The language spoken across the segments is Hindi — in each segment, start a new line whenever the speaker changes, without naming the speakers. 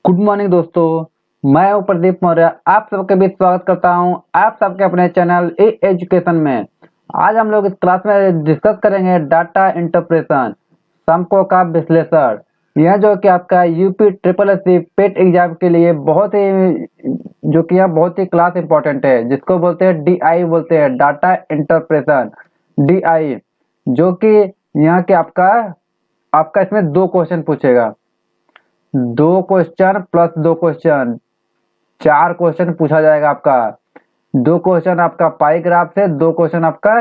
गुड मॉर्निंग दोस्तों, मैं हूं प्रदीप मौर्य। आप सबके बीच स्वागत करता हूं आप सबके अपने चैनल ई एजुकेशन में। आज हम लोग इस क्लास में डिस्कस करेंगे डाटा इंटरप्रेशन, संपर्कों का विश्लेषण। यह जो कि आपका UP triple S C PET exam के लिए बहुत ही क्लास इंपॉर्टेंट है, जिसको बोलते हैं DI बोलते हैं, डाटा इंटरप्रेशन DI। जो कि यहाँ के आपका आपका इसमें 2 क्वेश्चन पूछेगा, 2 क्वेश्चन प्लस 2 क्वेश्चन, 4 क्वेश्चन पूछा जाएगा आपका। 2 क्वेश्चन आपका पाई ग्राफ से, 2 क्वेश्चन आपका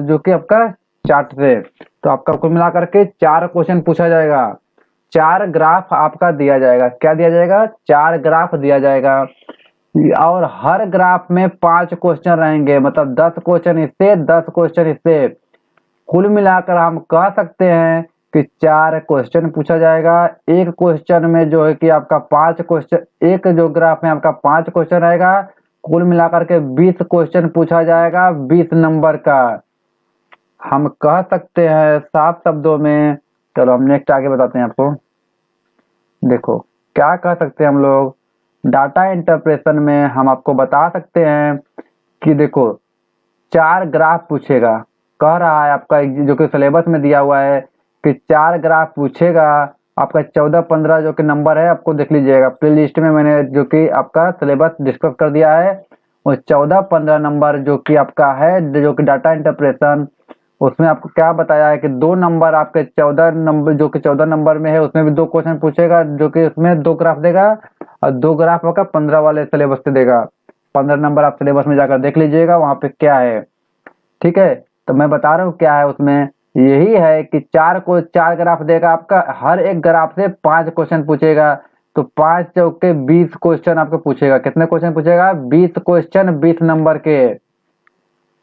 जो कि आपका चार्ट से। तो आपका कुल मिलाकर के 4 क्वेश्चन पूछा जाएगा। 4 ग्राफ आपका दिया जाएगा। क्या दिया जाएगा? 4 ग्राफ दिया जाएगा। और हर ग्राफ में 5 क्वेश्चन रहेंगे, मतलब 10 क्वेश्चन इससे, 10 क्वेश्चन इससे। कुल मिलाकर हम कह सकते हैं कि 4 क्वेश्चन पूछा जाएगा। एक क्वेश्चन में जो है कि आपका 5 क्वेश्चन, एक जो ग्राफ में आपका 5 क्वेश्चन रहेगा। कुल मिलाकर के 20 क्वेश्चन पूछा जाएगा, 20 नंबर का। हम कह सकते हैं साफ शब्दों में। चलो हम नेक्स्ट आगे बताते हैं आपको। देखो क्या कह सकते हैं हम लोग डाटा इंटरप्रेशन में। हम आपको बता सकते हैं कि देखो 4 ग्राफ पूछेगा। कह रहा है आपका जो कि सिलेबस में दिया हुआ है कि 4 ग्राफ पूछेगा। आपका 14-15 जो कि नंबर है, आपको देख लीजिएगा प्ले लिस्ट में, मैंने जो कि आपका सिलेबस डिस्कस कर दिया है। वो 14-15 नंबर जो कि आपका है, जो कि डाटा इंटरप्रेशन, उसमें आपको क्या बताया है कि 2 नंबर आपके 14 नंबर, जो कि 14 नंबर में है, उसमें भी 2 क्वेश्चन पूछेगा, जो कि उसमें 2 ग्राफ देगा। और 2 ग्राफ आपका 15 वाले सिलेबस से देगा। 15 नंबर आप सिलेबस में जाकर देख लीजिएगा वहां पे क्या है। ठीक है, तो मैं बता रहा हूँ क्या है उसमें। यही है कि 4 ग्राफ देगा आपका, हर एक ग्राफ से 5 क्वेश्चन पूछेगा। तो 5 चौके 20 क्वेश्चन आपको पूछेगा। कितने क्वेश्चन पूछेगा? 20 क्वेश्चन, 20 नंबर के।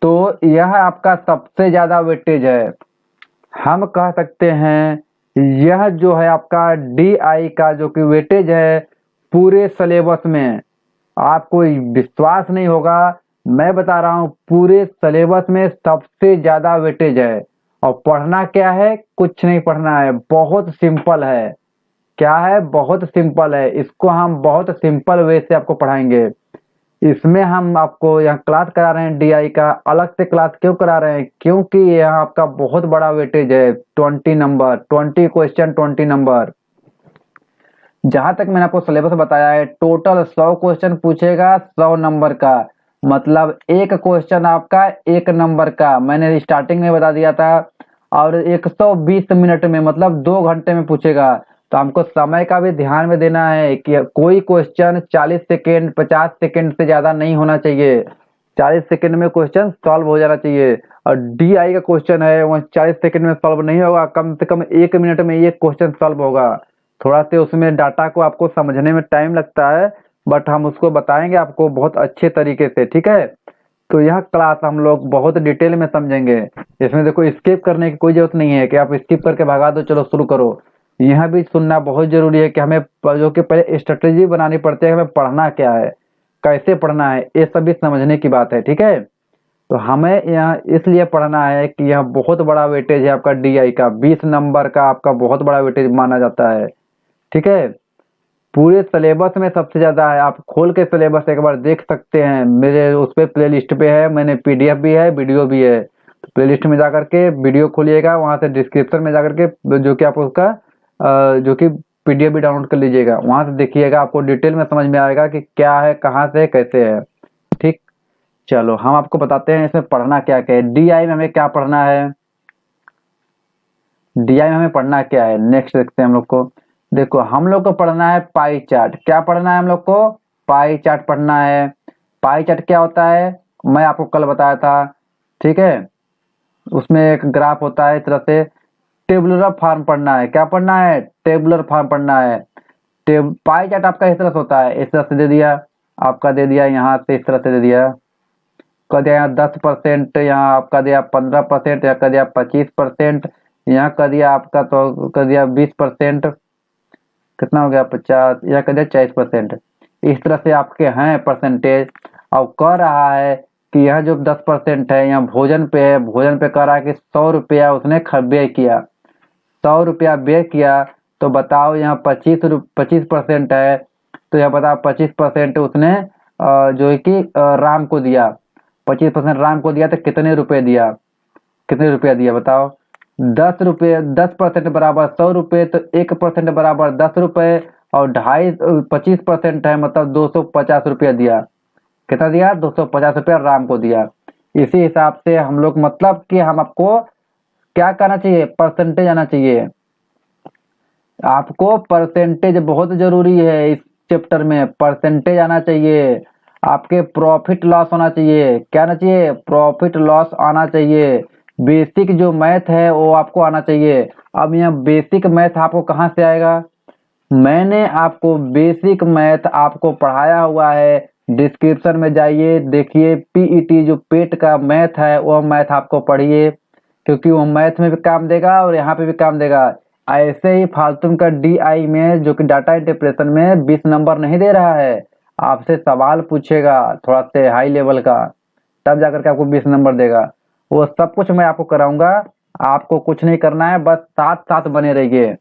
तो यह आपका सबसे ज्यादा वेटेज है। हम कह सकते हैं यह जो है आपका DI का जो कि वेटेज है पूरे सिलेबस में। आपको विश्वास नहीं होगा, मैं बता रहा हूँ, पूरे सिलेबस में सबसे ज्यादा वेटेज है। और पढ़ना क्या है? कुछ नहीं पढ़ना है, बहुत सिंपल है। क्या है? बहुत सिंपल है। इसको हम बहुत सिंपल वे से आपको पढ़ाएंगे। इसमें हम आपको यहाँ क्लास करा रहे हैं DI का। अलग से क्लास क्यों करा रहे हैं? क्योंकि यहाँ आपका बहुत बड़ा वेटेज है, 20 नंबर, 20 क्वेश्चन, 20 नंबर। जहां तक मैंने आपको सिलेबस बताया है, टोटल 100 क्वेश्चन पूछेगा, 100 नंबर का। मतलब एक क्वेश्चन आपका 1 नंबर का, मैंने स्टार्टिंग में बता दिया था। और 120 मिनट में, मतलब 2 घंटे में पूछेगा। तो हमको समय का भी ध्यान में देना है कि कोई क्वेश्चन 40 सेकेंड 50 सेकेंड से ज्यादा नहीं होना चाहिए। 40 सेकेंड में क्वेश्चन सॉल्व हो जाना चाहिए। और DI का क्वेश्चन है वह 40 सेकेंड में सॉल्व नहीं होगा, कम से कम 1 मिनट में ये क्वेश्चन सॉल्व होगा। थोड़ा से उसमें डाटा को आपको समझने में टाइम लगता है, बट हम उसको बताएंगे आपको बहुत अच्छे तरीके से। ठीक है, तो यह क्लास हम लोग बहुत डिटेल में समझेंगे। इसमें देखो स्किप करने की कोई जरूरत नहीं है कि आप स्किप करके भगा दो, चलो शुरू करो। यह भी सुनना बहुत जरूरी है कि हमें जो कि पहले स्ट्रेटेजी बनानी पड़ती है, हमें पढ़ना क्या है, कैसे पढ़ना है, ये सभी समझने की बात है। ठीक है, तो हमें यहाँ इसलिए पढ़ना है कि यह बहुत बड़ा वेटेज है आपका DI का, 20 नंबर का आपका बहुत बड़ा वेटेज माना जाता है। ठीक है, पूरे सिलेबस में सबसे ज्यादा है। आप खोल के सिलेबस एक बार देख सकते हैं, मेरे उस पे प्ले लिस्ट पे है, मैंने PDF भी है, वीडियो भी है। तो प्ले लिस्ट में जाकर के वीडियो खोलिएगा, वहां से डिस्क्रिप्शन में जाकर के जो कि आप उसका जो कि PDF भी डाउनलोड कर लीजिएगा, वहां से देखिएगा, आपको डिटेल में समझ में आएगा कि क्या है, कहाँ से, कैसे है। ठीक, चलो हम आपको बताते हैं इसमें पढ़ना क्या क्या है। DI में हमें क्या पढ़ना है, DI में हमें पढ़ना क्या है, नेक्स्ट देखते हैं हम लोग को। देखो हम लोग को पढ़ना है पाई चार्ट। क्या पढ़ना है हम लोग को? पाई चार्ट पढ़ना है। पाई चार्ट क्या होता है मैं आपको कल बताया था। ठीक है, उसमें एक ग्राफ होता है, इस तरह से टेबुलर फॉर्म पढ़ना है। क्या पढ़ना है? टेबुलर फॉर्म पढ़ना है। पाई चार्ट आपका इस तरह से होता है, इस तरह से दे दिया, आपका दे दिया यहाँ से, इस तरह से दे दिया, कर दिया यहाँ 10%, यहाँ आपका दिया 15%, यहाँ कर दिया 25%, यहाँ कर दिया आपका, तो कर दिया 20%, कितना हो गया 50, या कर दिया 40%। इस तरह से आपके हैं परसेंटेज। और कह रहा है कि यह जो 10% है यहाँ भोजन पे है, भोजन पे कह रहा है कि 100 रुपया उसने व्यय किया, 100 रुपया व्यय किया। तो बताओ यहाँ 25% है, तो यह बताओ 25% उसने जो है कि राम को दिया, 25% राम को दिया तो कितने रुपए दिया, कितने रुपया दिया बताओ। 10 रुपये, 10% बराबर 100 रुपये, तो 1% बराबर 10 रुपये, और 25% है मतलब 250 रुपया दिया। कितना दिया? 250 रुपया राम को दिया। इसी हिसाब से हम लोग मतलब कि हम आपको क्या करना चाहिए, परसेंटेज आना चाहिए। आपको परसेंटेज बहुत जरूरी है इस चैप्टर में, परसेंटेज आना चाहिए। आपके प्रॉफिट लॉस होना चाहिए, क्या आना चाहिए? प्रॉफिट लॉस आना चाहिए। बेसिक जो मैथ है वो आपको आना चाहिए। अब यह बेसिक मैथ आपको कहाँ से आएगा? मैंने आपको बेसिक मैथ आपको पढ़ाया हुआ है, डिस्क्रिप्शन में जाइए देखिए, पीईटी जो पेट का मैथ है वो मैथ आपको पढ़िए, क्योंकि वो मैथ में भी काम देगा और यहाँ पे भी काम देगा। ऐसे ही फालतू का डीआई में जो कि डाटा इंटरप्रेशन में 20 नंबर नहीं दे रहा है, आपसे सवाल पूछेगा थोड़ा से हाई लेवल का, तब जाकर के आपको 20 नंबर देगा। वो सब कुछ मैं आपको कराऊंगा, आपको कुछ नहीं करना है, बस साथ साथ बने रहिए।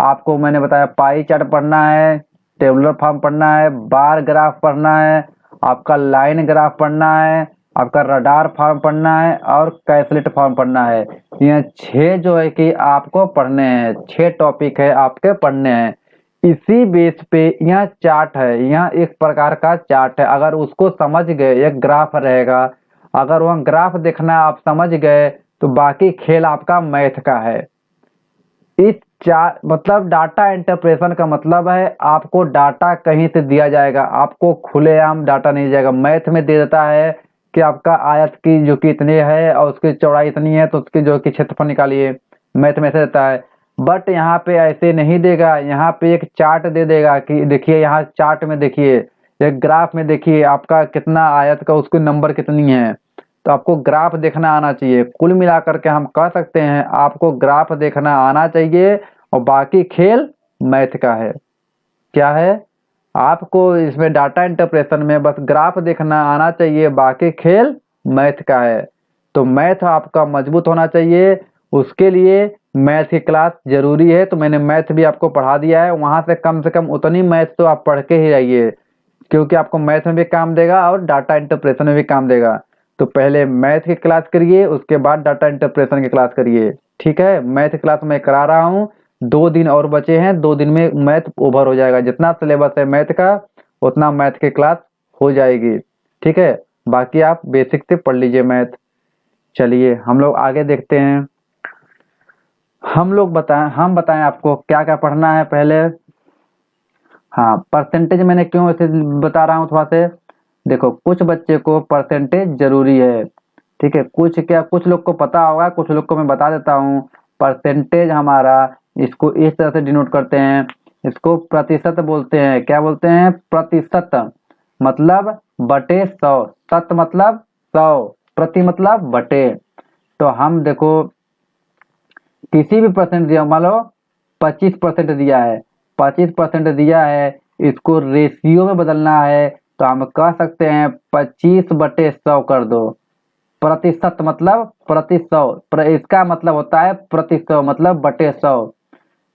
आपको मैंने बताया पाई चार्ट पढ़ना है, टेबुलर फॉर्म पढ़ना है, बार ग्राफ पढ़ना है, आपका लाइन ग्राफ पढ़ना है, आपका रडार फॉर्म पढ़ना है और कैसलेट फॉर्म पढ़ना है। ये 6 जो है कि आपको पढ़ने हैं, 6 टॉपिक है आपके पढ़ने हैं। इसी बेस पे यहाँ चार्ट है, यहाँ एक प्रकार का चार्ट है, अगर उसको समझ गए, एक ग्राफ रहेगा, अगर वह ग्राफ देखना आप समझ गए तो बाकी खेल आपका मैथ का है। इस चार मतलब डाटा इंटरप्रेशन का मतलब है आपको डाटा कहीं से दिया जाएगा, आपको खुलेआम डाटा नहीं जाएगा। मैथ में दे देता है कि आपका आयत की जो कि इतनी है और उसकी चौड़ाई इतनी है, तो उसकी जो कि क्षेत्रफल निकालिए, मैथ में ऐसे देता है। बट यहाँ पे ऐसे नहीं देगा, यहाँ पे एक चार्ट दे देगा कि देखिए यहाँ चार्ट में देखिए, एक ग्राफ में देखिए आपका कितना आयत का उसकी नंबर कितनी है। तो आपको ग्राफ देखना आना चाहिए। कुल मिलाकर के हम कह सकते हैं आपको ग्राफ देखना आना चाहिए और बाकी खेल मैथ का है। क्या है? आपको इसमें डाटा इंटरप्रेशन में बस ग्राफ देखना आना चाहिए, बाकी खेल मैथ का है। तो मैथ आपका मजबूत होना चाहिए, उसके लिए मैथ की क्लास जरूरी है। तो मैंने मैथ भी आपको पढ़ा दिया है, वहां से कम उतनी मैथ तो आप पढ़ के ही रहिए, क्योंकि आपको मैथ में भी काम देगा और डाटा इंटरप्रेशन में भी काम देगा। तो पहले मैथ की क्लास करिए, उसके बाद डाटा इंटरप्रेशन की क्लास करिए, ठीक है? मैथ क्लास मैं करा रहा हूँ, 2 दिन और बचे हैं, 2 दिन में मैथ ओवर हो जाएगा। जितना सिलेबस है मैथ का उतना मैथ की क्लास हो जाएगी, ठीक है? बाकी आप बेसिक से पढ़ लीजिए मैथ। चलिए हम लोग आगे देखते हैं। हम बताएं आपको क्या क्या पढ़ना है पहले। हाँ, परसेंटेज मैंने क्यों ऐसे बता रहा हूँ थोड़ा से, देखो कुछ बच्चे को परसेंटेज जरूरी है, ठीक है? कुछ लोग को पता होगा, कुछ लोग को मैं बता देता हूँ। परसेंटेज हमारा, इसको इस तरह से डिनोट करते हैं, इसको प्रतिशत बोलते हैं। क्या बोलते हैं? प्रतिशत मतलब बटे 100, शत मतलब 100, प्रति मतलब बटे। तो हम देखो किसी भी परसेंट दिया, मान लो 25% दिया है, 25% दिया है, इसको रेशियो में बदलना है, तो हम कह सकते हैं 25/100 कर दो। प्रतिशत मतलब प्रति 100, इसका मतलब होता है प्रति 100 मतलब बटे 100।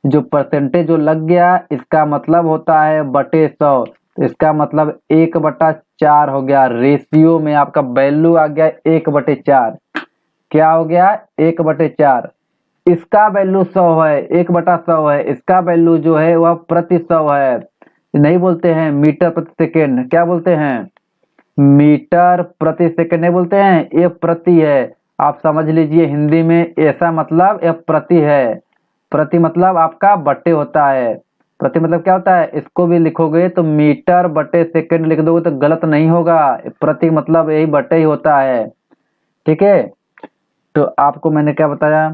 जो परसेंटेज जो लग गया इसका मतलब होता है बटे 100, इसका मतलब 1/4 हो गया। रेशियो में आपका वैल्यू आ गया 1/4। क्या हो गया? 1/4। इसका वैल्यू 100 है, 1/100 है, इसका वैल्यू जो है वह प्रति 100 है। नहीं बोलते हैं मीटर प्रति सेकेंड, क्या बोलते हैं? मीटर प्रति सेकंड नहीं बोलते हैं, ये प्रति है। आप समझ लीजिए हिंदी में ऐसा मतलब ये प्रति है। प्रति मतलब आपका बटे होता है। प्रति मतलब क्या होता है? इसको भी लिखोगे तो मीटर बटे सेकंड लिख दोगे तो गलत नहीं होगा, प्रति मतलब यही बटे ही होता है, ठीक है? तो आपको मैंने क्या बताया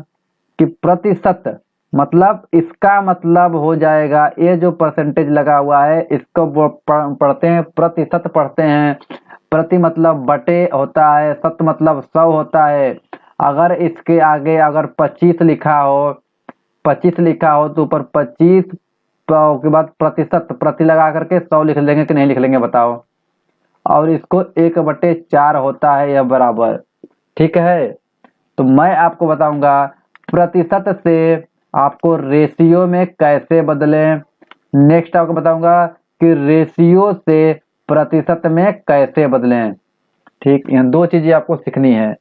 कि प्रतिशत मतलब इसका मतलब हो जाएगा, ये जो परसेंटेज लगा हुआ है इसको पढ़ते हैं प्रतिशत पढ़ते हैं। प्रति मतलब बटे होता है, शत मतलब 100 होता है। अगर इसके आगे अगर 25 लिखा हो, 25 लिखा हो तो ऊपर 25 के बाद प्रतिशत प्रति लगा करके 100 लिख लेंगे कि नहीं लिख लेंगे बताओ? और इसको 1/4 होता है यह बराबर, ठीक है? तो मैं आपको बताऊंगा प्रतिशत से आपको रेशियो में कैसे बदलें। नेक्स्ट आपको बताऊंगा कि रेशियो से प्रतिशत में कैसे बदलें। ठीक, यह दो चीजें आपको सीखनी है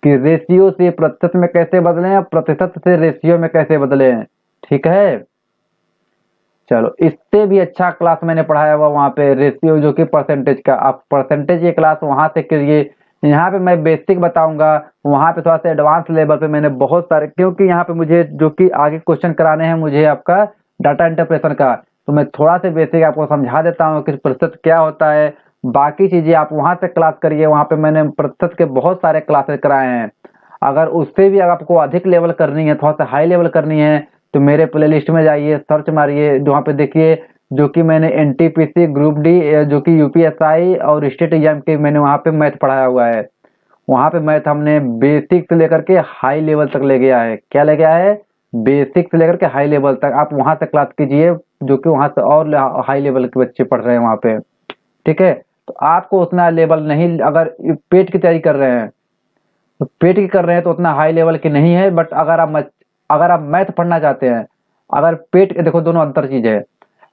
कि रेशियो से प्रतिशत में कैसे बदलें और प्रतिशत से रेशियो में कैसे बदलें। ठीक है, चलो इससे भी अच्छा क्लास मैंने पढ़ाया हुआ वहाँ पे रेशियो जो कि परसेंटेज का, आप परसेंटेज ये क्लास वहाँ से करिए। यहाँ पे मैं बेसिक बताऊंगा, वहाँ पे थोड़ा सा एडवांस लेवल पे मैंने बहुत सारे, क्योंकि यहाँ पे मुझे जो कि आगे क्वेश्चन कराने हैं मुझे आपका डाटा इंटरप्रेशन का, तो मैं थोड़ा सा बेसिक आपको समझा देता हूँ कि प्रतिशत क्या होता है। बाकी चीजें आप वहाँ से क्लास करिए, वहाँ पे मैंने प्रतिशत के बहुत सारे क्लासेस कराए हैं। अगर उससे भी अगर आपको अधिक लेवल करनी है, थोड़ा सा हाई लेवल करनी है, तो मेरे प्लेलिस्ट में जाइए, सर्च मारिए, वहाँ पे देखिए जो कि मैंने एनटीपीसी ग्रुप डी जो कि यूपीएसआई और स्टेट एग्जाम के मैंने वहाँ पे मैथ पढ़ाया हुआ है। वहाँ पे मैथ हमने बेसिक से लेकर के हाई लेवल तक ले गया है। क्या ले गया है? बेसिक से लेकर के हाई लेवल तक। आप वहाँ से क्लास कीजिए, जो कि वहाँ से और हाई लेवल के बच्चे पढ़ रहे हैं वहाँ पे। ठीक है, तो आपको उतना लेवल नहीं, अगर पेट की तैयारी कर रहे हैं तो पेट की कर रहे हैं तो उतना हाई लेवल की नहीं है। बट अगर आप मैथ पढ़ना चाहते हैं, अगर पेट, देखो दोनों अंतर चीज है।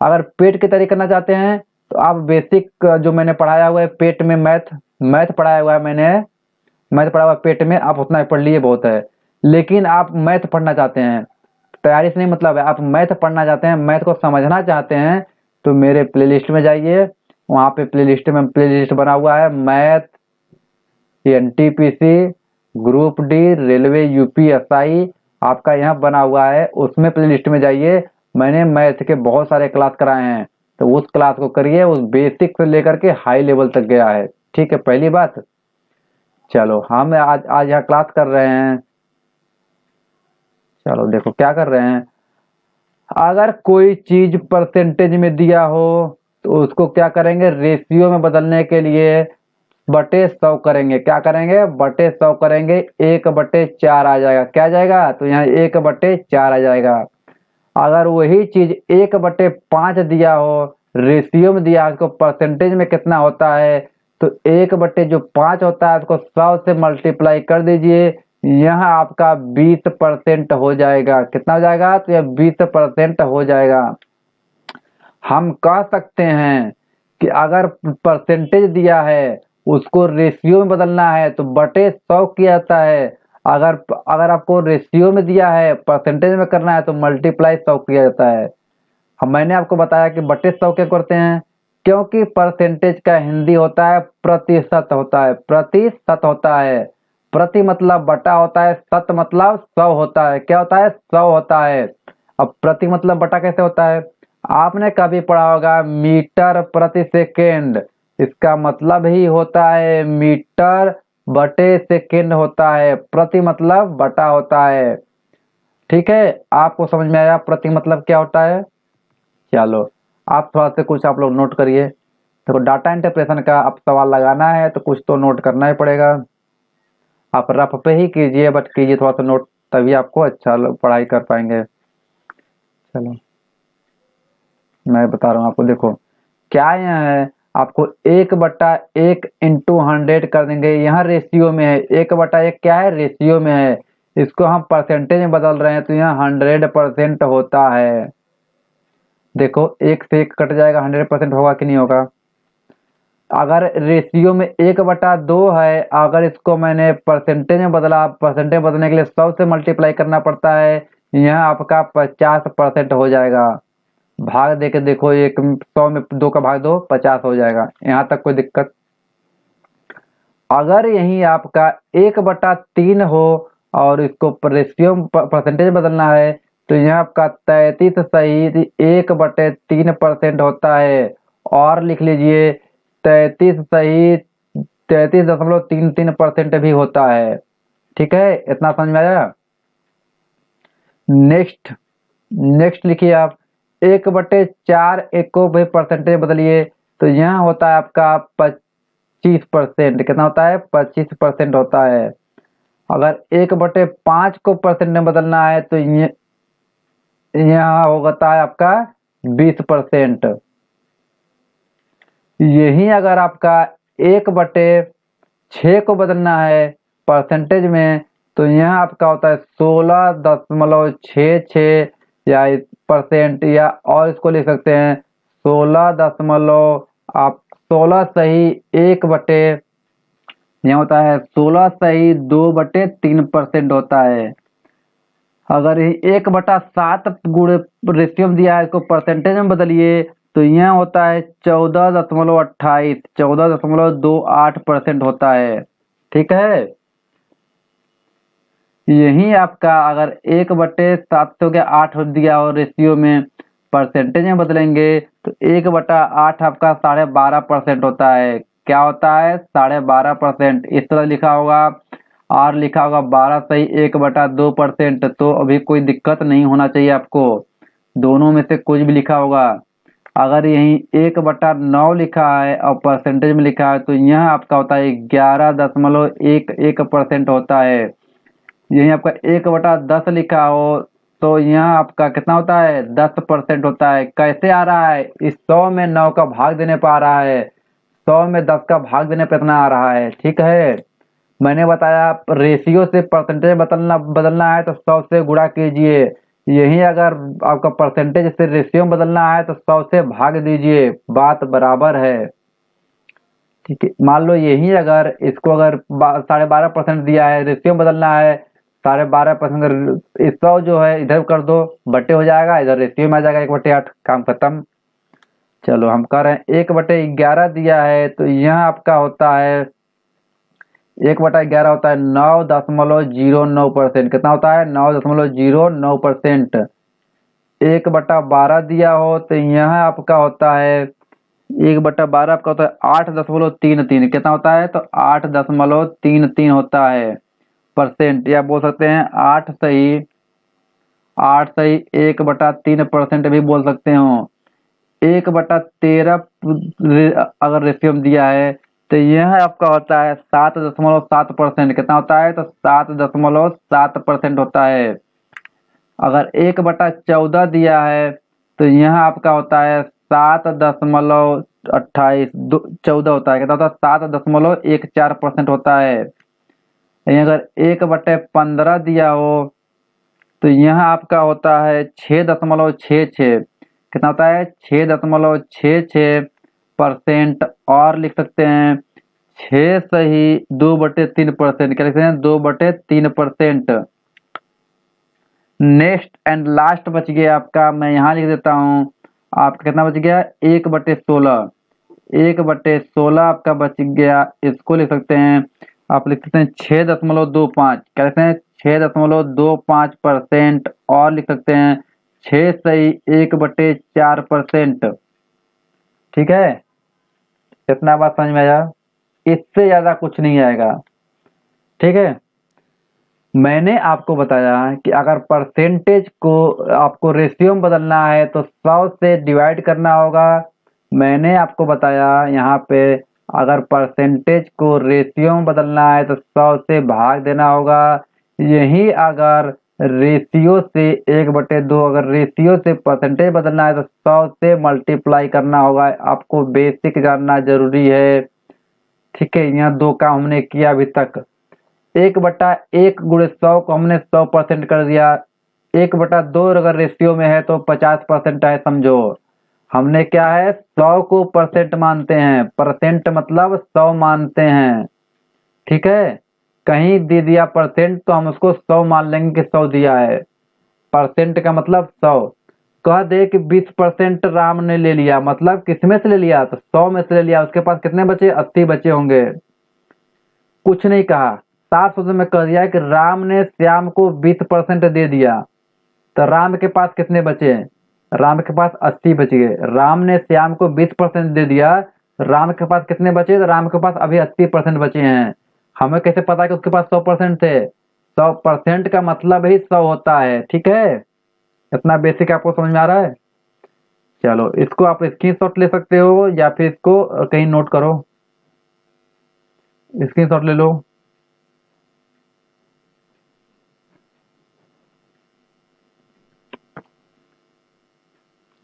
अगर पेट की तैयारी करना चाहते हैं तो आप बेसिक जो मैंने पढ़ाया हुआ है पेट में, मैथ मैथ पढ़ाया हुआ है मैंने, मैथ पढ़ा हुआ है पेट में, आप उतना पढ़ लिए बहुत है। लेकिन आप मैथ पढ़ना चाहते हैं, तैयारी से नहीं मतलब है, आप मैथ पढ़ना चाहते हैं, मैथ को समझना चाहते हैं, तो मेरे प्लेलिस्ट में जाइए। वहाँ पे प्लेलिस्ट बना हुआ है math, NTPC, group D, railway, UPSI, आपका यहाँ बना हुआ है, उसमें प्लेलिस्ट में जाइए। मैंने मैथ के बहुत सारे क्लास कराए हैं, तो उस क्लास को करिए, उस बेसिक से लेकर के हाई लेवल तक गया है। ठीक है, पहली बात। चलो हम आज यहाँ क्लास कर रहे हैं। चलो देखो क्या कर रहे हैं। अगर कोई चीज परसेंटेज में दिया हो तो उसको क्या करेंगे, रेशियो में बदलने के लिए बटे 100 करेंगे। क्या करेंगे? बटे 100 करेंगे, 1/4 आ जाएगा। क्या आ जाएगा? तो यहाँ 1/4 आ जाएगा। अगर वही चीज 1/5 दिया हो, रेशियो में दिया है, उसको परसेंटेज में कितना होता है, तो 1/5 होता है, उसको 100 से मल्टीप्लाई कर दीजिए, यहाँ आपका 20% हो जाएगा। कितना हो जाएगा? तो यह 20% हो जाएगा। हम कह सकते हैं कि अगर परसेंटेज दिया है उसको रेशियो में बदलना है तो बटे 100 किया जाता है। अगर अगर आपको रेशियो में दिया है, परसेंटेज में करना है, तो मल्टीप्लाई 100 किया जाता है। अब मैंने आपको बताया कि बटे 100 क्या करते हैं, क्योंकि परसेंटेज का हिंदी होता है प्रतिशत, होता है प्रतिशत होता है। प्रति मतलब बटा होता है, शत मतलब 100 होता है। क्या होता है? 100 होता है। अब प्रति मतलब बटा कैसे होता है? आपने कभी पढ़ा होगा मीटर प्रति सेकेंड, इसका मतलब ही होता है मीटर बटे सेकेंड होता है। प्रति मतलब बटा होता है। ठीक है, आपको समझ में आया प्रति मतलब क्या होता है? चलो आप थोड़ा सा कुछ आप लोग नोट करिए। देखो डाटा इंटरप्रेशन का आप सवाल लगाना है तो कुछ तो नोट करना ही पड़ेगा। आप रफ पे ही कीजिए, बट कीजिए थोड़ा सा नोट, तभी आपको अच्छा पढ़ाई कर पाएंगे। चलो मैं बता रहा हूँ आपको, देखो क्या यहाँ है, आपको 1/1 इंटू 100 कर देंगे। यहाँ रेशियो में है, 1/1 क्या है? रेशियो में है। इसको हम परसेंटेज में बदल रहे हैं तो यहाँ 100% होता है। देखो एक से एक कट जाएगा, 100% होगा कि नहीं होगा? अगर रेशियो में 1/2 है, अगर इसको मैंने परसेंटेज में बदला, परसेंटेज बदलने के लिए 100 से मल्टीप्लाई करना पड़ता है, यहाँ आपका 50% हो जाएगा। भाग दे के देखो, एक 100 में 2 का भाग दो, 50 हो जाएगा। यहाँ तक कोई दिक्कत? अगर यही आपका 1/3 हो और इसको रेशियो परसेंटेज बदलना है, तो यहाँ आपका 33 सही 1/3% होता है। और लिख लीजिए 33 सही 33.33% भी होता है। ठीक है, इतना समझ में आया? नेक्स्ट नेक्स्ट लिखिए आप 1/4 एक को भी परसेंटेज बदलिए, तो यहाँ होता है आपका 25%। कितना होता है? 25% होता है। अगर 1/5 को परसेंट में बदलना है तो यहाँ होता है आपका 20%। यही अगर आपका 1/6 को बदलना है परसेंटेज में, तो यहाँ आपका होता है 16.66 या परसेंट, या और इसको लिख सकते हैं 16 सही 1 बटे, यहाँ होता है 16 सही 2/3% होता है। अगर 1/7 गुण रेशियो में दिया है, इसको परसेंटेज में बदलिए तो यहाँ होता है 14.28, 14.28% होता है। ठीक है, यही आपका अगर 1/7 से हो गया 8 दिया हो रेशियो में, परसेंटेज में बदलेंगे तो 1/8 आपका 12.5% होता है। क्या होता है? 12.5%। इस तरह लिखा होगा, और लिखा होगा 12 सही 1/2%। तो अभी कोई दिक्कत नहीं होना चाहिए आपको, दोनों में से कुछ भी लिखा होगा। अगर यही 1/9 लिखा है और परसेंटेज में लिखा है तो यह आपका होता है 11.11% होता है। यही आपका 1/10 लिखा हो तो यहाँ आपका कितना होता है? 10% होता है। कैसे आ रहा है? इस 100 में 9 का भाग देने पर आ रहा है, 100 में 10 का भाग देने पर इतना आ रहा है। ठीक है, मैंने बताया रेशियो से परसेंटेज बदलना है तो 100 से गुणा कीजिए। यही अगर आपका परसेंटेज से रेशियो में बदलना है तो 100 से भाग दीजिए, बात बराबर है। ठीक है, मान लो यही अगर इसको अगर 12.5% दिया है, रेशियो में बदलना है 12.5%, 100 जो है इधर कर दो, बटे हो जाएगा, इधर रेशियो में आ जाएगा 1/8, काम खत्म। चलो हम कर रहे हैं 1/11 दिया है तो यहाँ आपका होता है 1/11 होता है 9.09%। कितना होता है? 9.09%। 1/12 दिया हो तो यहाँ आपका होता है 1/12 आपका होता है 8.33। कितना होता है? तो 8.33 होता है परसेंट, या बोल सकते हैं 8 सही 1/3% भी बोल सकते हो। 1/13 अगर रेशियो में दिया है तो यह आपका होता है 7.7%। कितना होता है? तो 7.7% होता है। अगर 1/14 दिया है तो यह आपका होता है 7.28, 14 होता है। कितना होता है? 7.14% होता है। यहीं अगर 1/15 दिया हो तो यहाँ आपका होता है 6.66। कितना होता है? 6.66%। और लिख सकते हैं 6 सही 2/3%। क्या लिखते हैं? 2/3%। नेक्स्ट एंड लास्ट बच गया आपका, मैं यहाँ लिख देता हूँ। आपका कितना बच गया? 1/16। 1/16 आपका बच गया, इसको लिख सकते हैं, आप लिख सकते हैं 6.25। क्या लिखते हैं? 6.25%। और लिख सकते हैं 6 सही 1/4%। ठीक है, इतना बात समझ में आया? इससे ज्यादा कुछ नहीं आएगा। ठीक है, मैंने आपको बताया कि अगर परसेंटेज को आपको रेशियो में बदलना है तो 100 से डिवाइड करना होगा। मैंने आपको बताया यहाँ पे अगर परसेंटेज को रेशियो में बदलना है तो 100 से भाग देना होगा। यही अगर रेशियो से 1/2, अगर रेशियो से परसेंटेज बदलना है तो 100 से मल्टीप्लाई करना होगा। आपको बेसिक जानना जरूरी है। ठीक है, यहाँ दो काम हमने किया अभी तक। 1/1 गुणे 100 को हमने 100% कर दिया। 1/2 अगर रेशियो में है तो 50% है, समझो। हमने क्या है, 100 को परसेंट मानते हैं, परसेंट मतलब 100 मानते हैं। ठीक है, कहीं दे दिया परसेंट तो हम उसको 100 मान लेंगे कि 100 दिया है। परसेंट का मतलब 100। कह दे कि 20% राम ने ले लिया, मतलब किसमें से ले लिया? तो 100 में से ले लिया। उसके पास कितने बचे? 80 बचे होंगे। कुछ नहीं कहा, साफ शब्द में कह दिया कि राम ने श्याम को 20% दे दिया। तो राम के पास कितने बचे? राम के पास 80 बच गए। राम ने श्याम को 20% दे दिया, राम के पास कितने बचे? तो राम के पास अभी 80% बचे हैं। हमें कैसे पता कि उसके पास 100% थे? 100% का मतलब ही 100 होता है। ठीक है, इतना बेसिक आपको समझ में आ रहा है? चलो, इसको आप स्क्रीनशॉट ले सकते हो या फिर इसको कहीं नोट करो, स्क्रीनशॉट ले लो।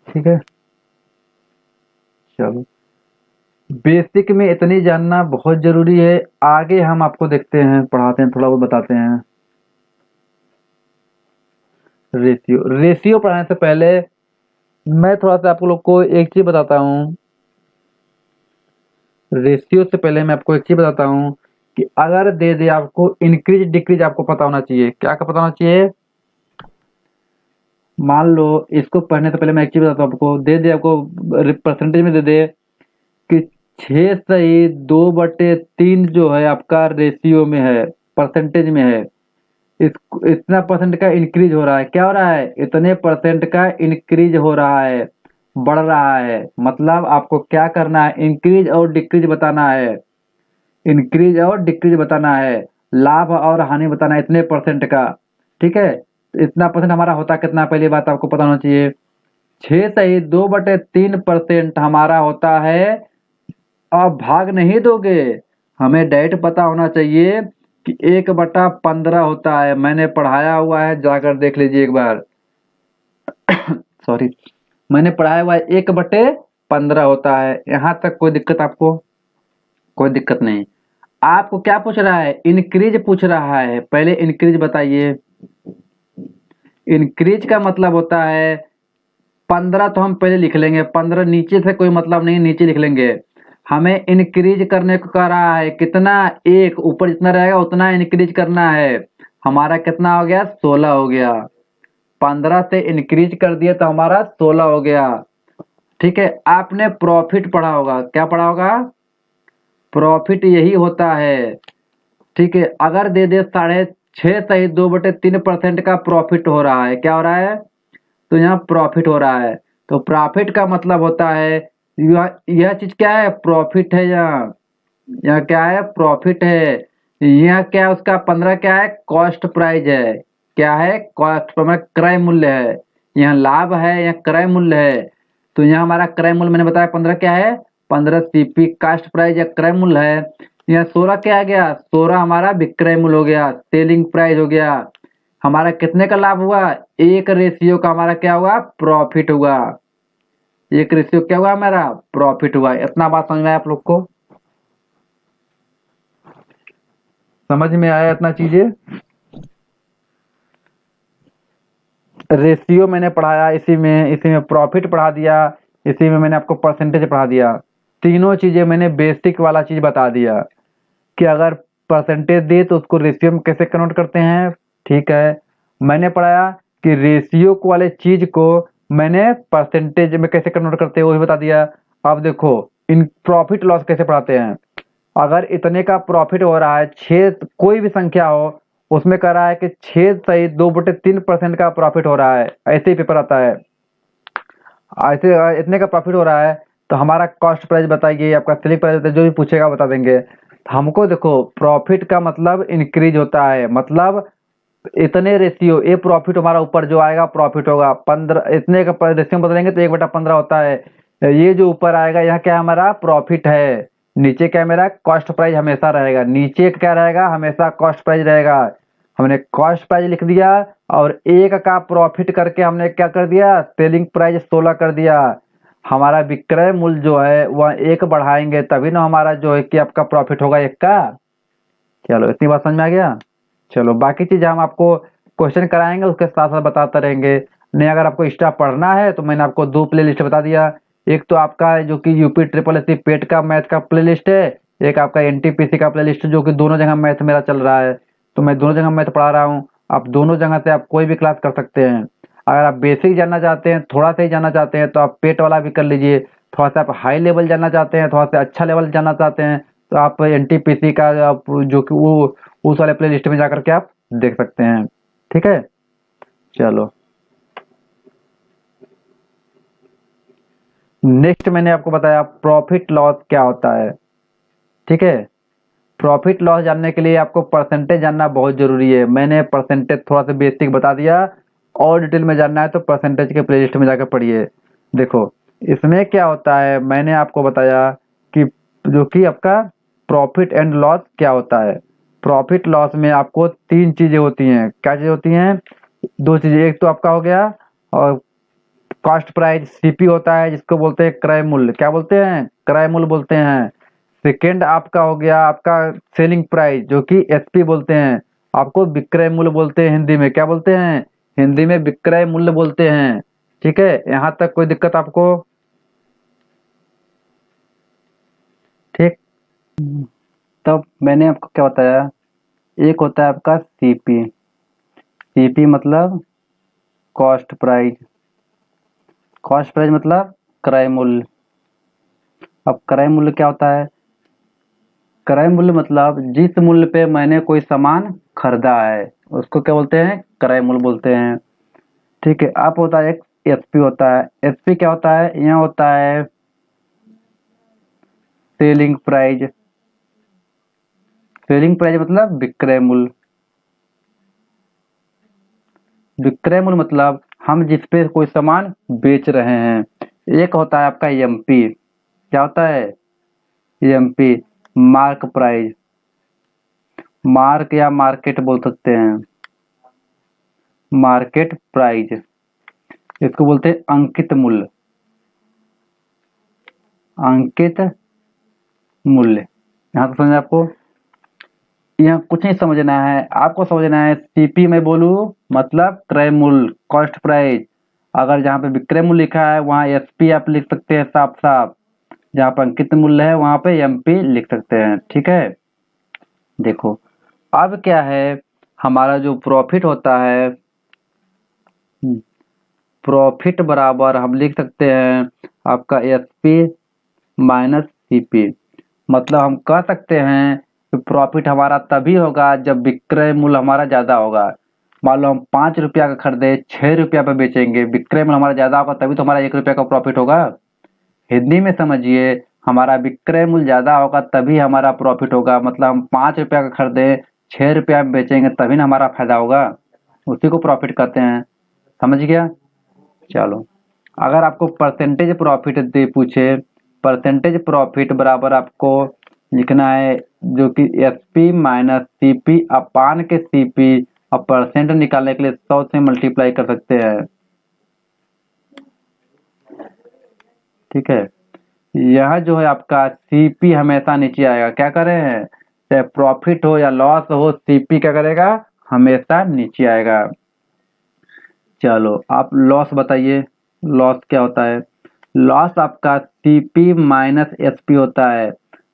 ठीक है, चलो, बेसिक में इतनी जानना बहुत जरूरी है। आगे हम आपको देखते हैं, पढ़ाते हैं, थोड़ा बहुत बताते हैं। रेशियो पढ़ाने से पहले मैं थोड़ा सा आप लोग को एक चीज बताता हूँ। रेशियो से पहले मैं आपको एक चीज बताता हूँ कि अगर दे दे आपको इंक्रीज डिक्रीज आपको पता होना चाहिए। क्या क्या पता होना चाहिए? मान लो इसको पढ़ने से पहले मैं एक चीज बताता हूँ आपको। दे दे आपको परसेंटेज में दे दे कि 6/2/3 जो है आपका रेशियो में है, परसेंटेज में है। इस इतना परसेंट का इंक्रीज हो रहा है। क्या हो रहा है? इतने परसेंट का इंक्रीज हो रहा है, बढ़ रहा है। मतलब आपको क्या करना है? इंक्रीज और डिक्रीज बताना है। इंक्रीज और डिक्रीज बताना है, लाभ और हानि बताना है इतने परसेंट का। ठीक है, इतना परसेंट हमारा होता कितना, पहली बात आपको पता होना चाहिए। 6/2/3% हमारा होता है। अब भाग नहीं दोगे, हमें डायरेक्ट पता होना चाहिए कि 1/15 होता है। मैंने पढ़ाया हुआ है, जाकर देख लीजिए एक बार। सॉरी, मैंने पढ़ाया हुआ है 1/15 होता है। यहाँ तक कोई दिक्कत आपको? कोई दिक्कत नहीं। आपको क्या पूछ रहा है? इंक्रीज पूछ रहा है। पहले इंक्रीज बताइए। इंक्रीज का मतलब होता है 15 तो हम पहले लिख लेंगे, 15 नीचे से कोई मतलब नहीं, नीचे लिख लेंगे। हमें इंक्रीज करने को कह रहा है कितना? एक, ऊपर जितना रहेगा उतना इंक्रीज करना है। हमारा कितना हो गया? 16 हो गया। 15 से इंक्रीज कर दिया तो हमारा 16 हो गया। ठीक है, आपने प्रॉफिट पढ़ा होगा। क्या पढ़ा होगा? प्रॉफिट यही होता है। ठीक है, अगर दे दे 6.5/2/3% का प्रॉफिट हो रहा है। क्या हो रहा है? तो यहाँ प्रॉफिट हो रहा है। तो प्रॉफिट का मतलब होता है यह चीज क्या है? प्रॉफिट है। यहाँ यहाँ क्या है? प्रॉफिट है। यहाँ क्या है? उसका 15 क्या है? कॉस्ट प्राइस है। क्या है? कॉस्ट मतलब क्रय मूल्य है। यहाँ लाभ है, यहाँ क्रय मूल्य है। तो यहाँ हमारा क्रय मूल्य मैंने बताया 15 क्या है? 15 सीपी कास्ट प्राइस या क्रय मूल्य है। यहाँ 16 क्या आ गया? 16 हमारा विक्रय मूल्य हो गया, सेलिंग प्राइस हो गया। हमारा कितने का लाभ हुआ? एक रेशियो का हमारा क्या हुआ? प्रॉफिट हुआ। एक रेशियो क्या हुआ? हमारा प्रॉफिट हुआ। इतना बात समझ में आया आप लोग को? समझ में आया इतना चीजें? रेशियो मैंने पढ़ाया, इसी में प्रॉफिट पढ़ा दिया, इसी में मैंने आपको परसेंटेज पढ़ा दिया। तीनों चीजें मैंने बेसिक वाला चीज बता दिया कि अगर परसेंटेज दे तो उसको रेशियो में कैसे कन्वर्ट करते हैं। ठीक है, मैंने पढ़ाया कि रेशियो को वाले चीज को मैंने परसेंटेज में कैसे कन्वर्ट करते हैं वो भी बता दिया। अब देखो इन प्रॉफिट लॉस कैसे पढ़ाते हैं। अगर इतने का प्रॉफिट हो रहा है, छः कोई भी संख्या हो, उसमें कह रहा है कि 6.2/3% का प्रॉफिट हो रहा है, ऐसे ही पेपर आता है। ऐसे इतने का प्रॉफिट हो रहा है तो हमारा कॉस्ट प्राइस बताइए, आपका सेलिंग प्राइस बताइए, जो भी पूछेगा बता देंगे। हमको देखो प्रॉफिट का मतलब इंक्रीज होता है, मतलब इतने रेशियो, ये प्रॉफिट हमारा ऊपर जो आएगा प्रॉफिट होगा 15, इतने का रेशियो बदलेंगे तो 1/15 होता है। ये जो ऊपर आएगा यहाँ क्या हमारा? प्रॉफिट है। नीचे क्या मेरा? कॉस्ट प्राइस हमेशा रहेगा। नीचे क्या रहेगा? हमेशा कॉस्ट प्राइस रहेगा। हमने कॉस्ट प्राइस लिख दिया और एक का प्रॉफिट करके हमने क्या कर दिया? सेलिंग प्राइस 16 कर दिया। हमारा विक्रय मूल्य जो है वह एक बढ़ाएंगे तभी ना हमारा जो है कि आपका प्रॉफिट होगा एक का। चलो इतनी बात समझ में आ गया। चलो बाकी चीज हम आपको क्वेश्चन कराएंगे, उसके साथ साथ बताते रहेंगे। नहीं, अगर आपको एक्स्ट्रा पढ़ना है तो मैंने आपको दो प्ले लिस्ट बता दिया। एक तो आपका जो कि यूपी ट्रिपल एससी पेट का मैथ का प्ले लिस्ट है, एक आपका एनटीपीसी का प्ले लिस्ट जो कि दोनों जगह मैथ मेरा चल रहा है। तो मैं दोनों जगह मैथ पढ़ा रहा हूँ। आप दोनों जगह से आप कोई भी क्लास कर सकते हैं। अगर आप बेसिक जानना चाहते हैं, थोड़ा सा ही जानना चाहते हैं, तो आप पेट वाला भी कर लीजिए। थोड़ा सा आप हाई लेवल जानना चाहते हैं, थोड़ा सा अच्छा लेवल जानना चाहते हैं, तो आप एनटीपीसी का आप जो कि वो उस वाले प्ले लिस्ट में जाकर के आप देख सकते हैं। ठीक है, चलो नेक्स्ट मैंने आपको बताया प्रॉफिट लॉस क्या होता है। ठीक है, प्रॉफिट लॉस जानने के लिए आपको परसेंटेज जानना बहुत जरूरी है। मैंने परसेंटेज थोड़ा सा बेसिक बता दिया, और डिटेल में जानना है तो परसेंटेज के प्लेलिस्ट में जाकर पढ़िए। देखो इसमें क्या होता है, मैंने आपको बताया कि जो कि आपका प्रॉफिट एंड लॉस क्या होता है। प्रॉफिट लॉस में आपको तीन चीजें होती हैं। क्या चीजें होती हैं? दो चीजें। एक तो आपका हो गया और कॉस्ट प्राइस सीपी होता है, जिसको बोलते हैं क्रय मूल्य। क्या बोलते हैं? क्रय मूल्य बोलते हैं। सेकेंड आपका हो गया आपका सेलिंग प्राइस, जो कि एसपी बोलते हैं। आपको विक्रय मूल्य बोलते हैं हिंदी में। क्या बोलते हैं? हिंदी में विक्रय मूल्य बोलते हैं। ठीक है, यहाँ तक कोई दिक्कत आपको? ठीक। तब मैंने आपको क्या बताया, एक होता है आपका सीपी। सीपी मतलब कॉस्ट प्राइस। कॉस्ट प्राइस मतलब क्रय मूल्य। अब क्रय मूल्य क्या होता है? क्रय मूल्य मतलब जिस मूल्य पे मैंने कोई सामान खरीदा है उसको क्या बोलते हैं? क्रय मूल्य बोलते हैं। ठीक है, अब होता है एक एसपी होता है। एसपी क्या होता है? यह होता है सेलिंग प्राइस। सेलिंग प्राइस मतलब विक्रय मूल्य। विक्रय मूल्य मतलब हम जिस पे कोई सामान बेच रहे हैं। एक होता है आपका एमपी। क्या होता है? MP mark price. मार्क या मार्केट बोल सकते हैं। मार्केट प्राइस, इसको बोलते हैं अंकित मूल्य। अंकित मूल्य। यहाँ तो समझ आपको? यहाँ कुछ नहीं समझना है, आपको समझना है सीपी में बोलूँ मतलब क्रय मूल्य, कॉस्ट प्राइस। अगर जहाँ पे विक्रय मूल्य लिखा है वहाँ एसपी आप लिख सकते हैं साफ साफ। जहाँ पर अंकित मूल्य है वहाँ पे एमपी लिख सकते हैं। ठीक है, देखो अब क्या है, हमारा जो प्रॉफिट होता है, प्रॉफिट बराबर हम लिख सकते हैं आपका एसपी माइनस सीपी। मतलब हम कह सकते हैं कि प्रॉफिट हमारा तभी होगा जब विक्रय मूल्य हमारा ज्यादा होगा। मान लो हम 5 रुपया का खरीदे 6 रुपया पे बेचेंगे, विक्रय मूल्य हमारा ज्यादा होगा तभी तो हमारा 1 रुपया का प्रॉफिट होगा। हिंदी में समझिए, हमारा विक्रय मूल्य ज्यादा होगा तभी हमारा प्रॉफिट होगा। मतलब हम 5 रुपया का खरीदे 6 रुपया में बेचेंगे तभी ना हमारा फायदा होगा, उसी को प्रॉफिट कहते हैं। समझ गया? चलो, अगर आपको परसेंटेज प्रॉफिट दे पूछे, परसेंटेज प्रॉफिट बराबर आपको लिखना है जो कि एसपी माइनस सीपी अपान के सीपी। अब परसेंट निकालने के लिए 100 से मल्टीप्लाई कर सकते हैं। ठीक है, यह जो है आपका सीपी हमेशा नीचे आएगा। क्या कर रहे हैं, चाहे प्रॉफिट हो या लॉस हो, सीपी क्या करेगा? हमेशा नीचे आएगा। चलो आप लॉस बताइए, लॉस क्या होता है? लॉस आपका सीपी माइनस एसपी होता है।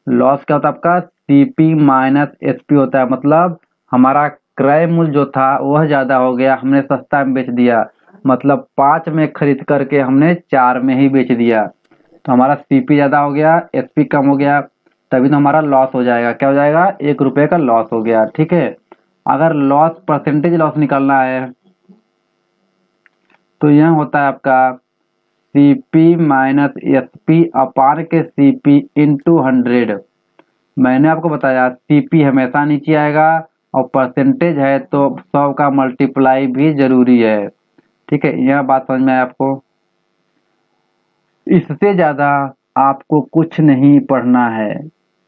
लॉस क्या होता है आपका? सीपी माइनस एसपी होता है। मतलब हमारा क्रय मूल्य जो था वह ज्यादा हो गया, हमने सस्ता में बेच दिया। मतलब 5 में खरीद करके हमने 4 में ही बेच दिया, तो हमारा सीपी ज्यादा हो गया, एसपी कम हो गया, तभी तो हमारा लॉस हो जाएगा। क्या हो जाएगा? 1 रुपये का लॉस हो गया। ठीक है, अगर लॉस परसेंटेज लॉस निकालना है तो यह होता है आपका सीपी माइनस एसपी अपान के सीपी इंटू 100। मैंने आपको बताया सीपी हमेशा नीचे आएगा और परसेंटेज है तो 100 का मल्टीप्लाई भी जरूरी है। ठीक है, यह बात समझ में आया आपको? इससे ज्यादा आपको कुछ नहीं पढ़ना है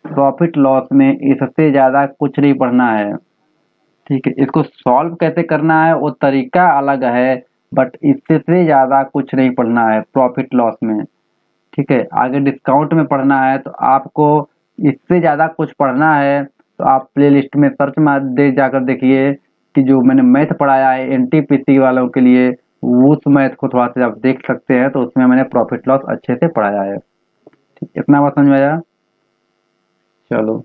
प्रॉफिट लॉस में, इससे ज्यादा कुछ नहीं पढ़ना है। ठीक है, इसको सॉल्व कैसे करना है वो तरीका अलग है, बट इससे से ज्यादा कुछ नहीं पढ़ना है प्रॉफिट लॉस में। ठीक है, आगे डिस्काउंट में पढ़ना है तो आपको इससे ज्यादा कुछ पढ़ना है तो आप प्लेलिस्ट में सर्च मार दे जाकर देखिए कि जो मैंने मैथ पढ़ाया है एनटीपीसी वालों के लिए, उस मैथ को थोड़ा सा आप देख सकते हैं, तो उसमें मैंने प्रॉफिट लॉस अच्छे से पढ़ाया है। ठीक, इतना बात समझ में आया? चलो,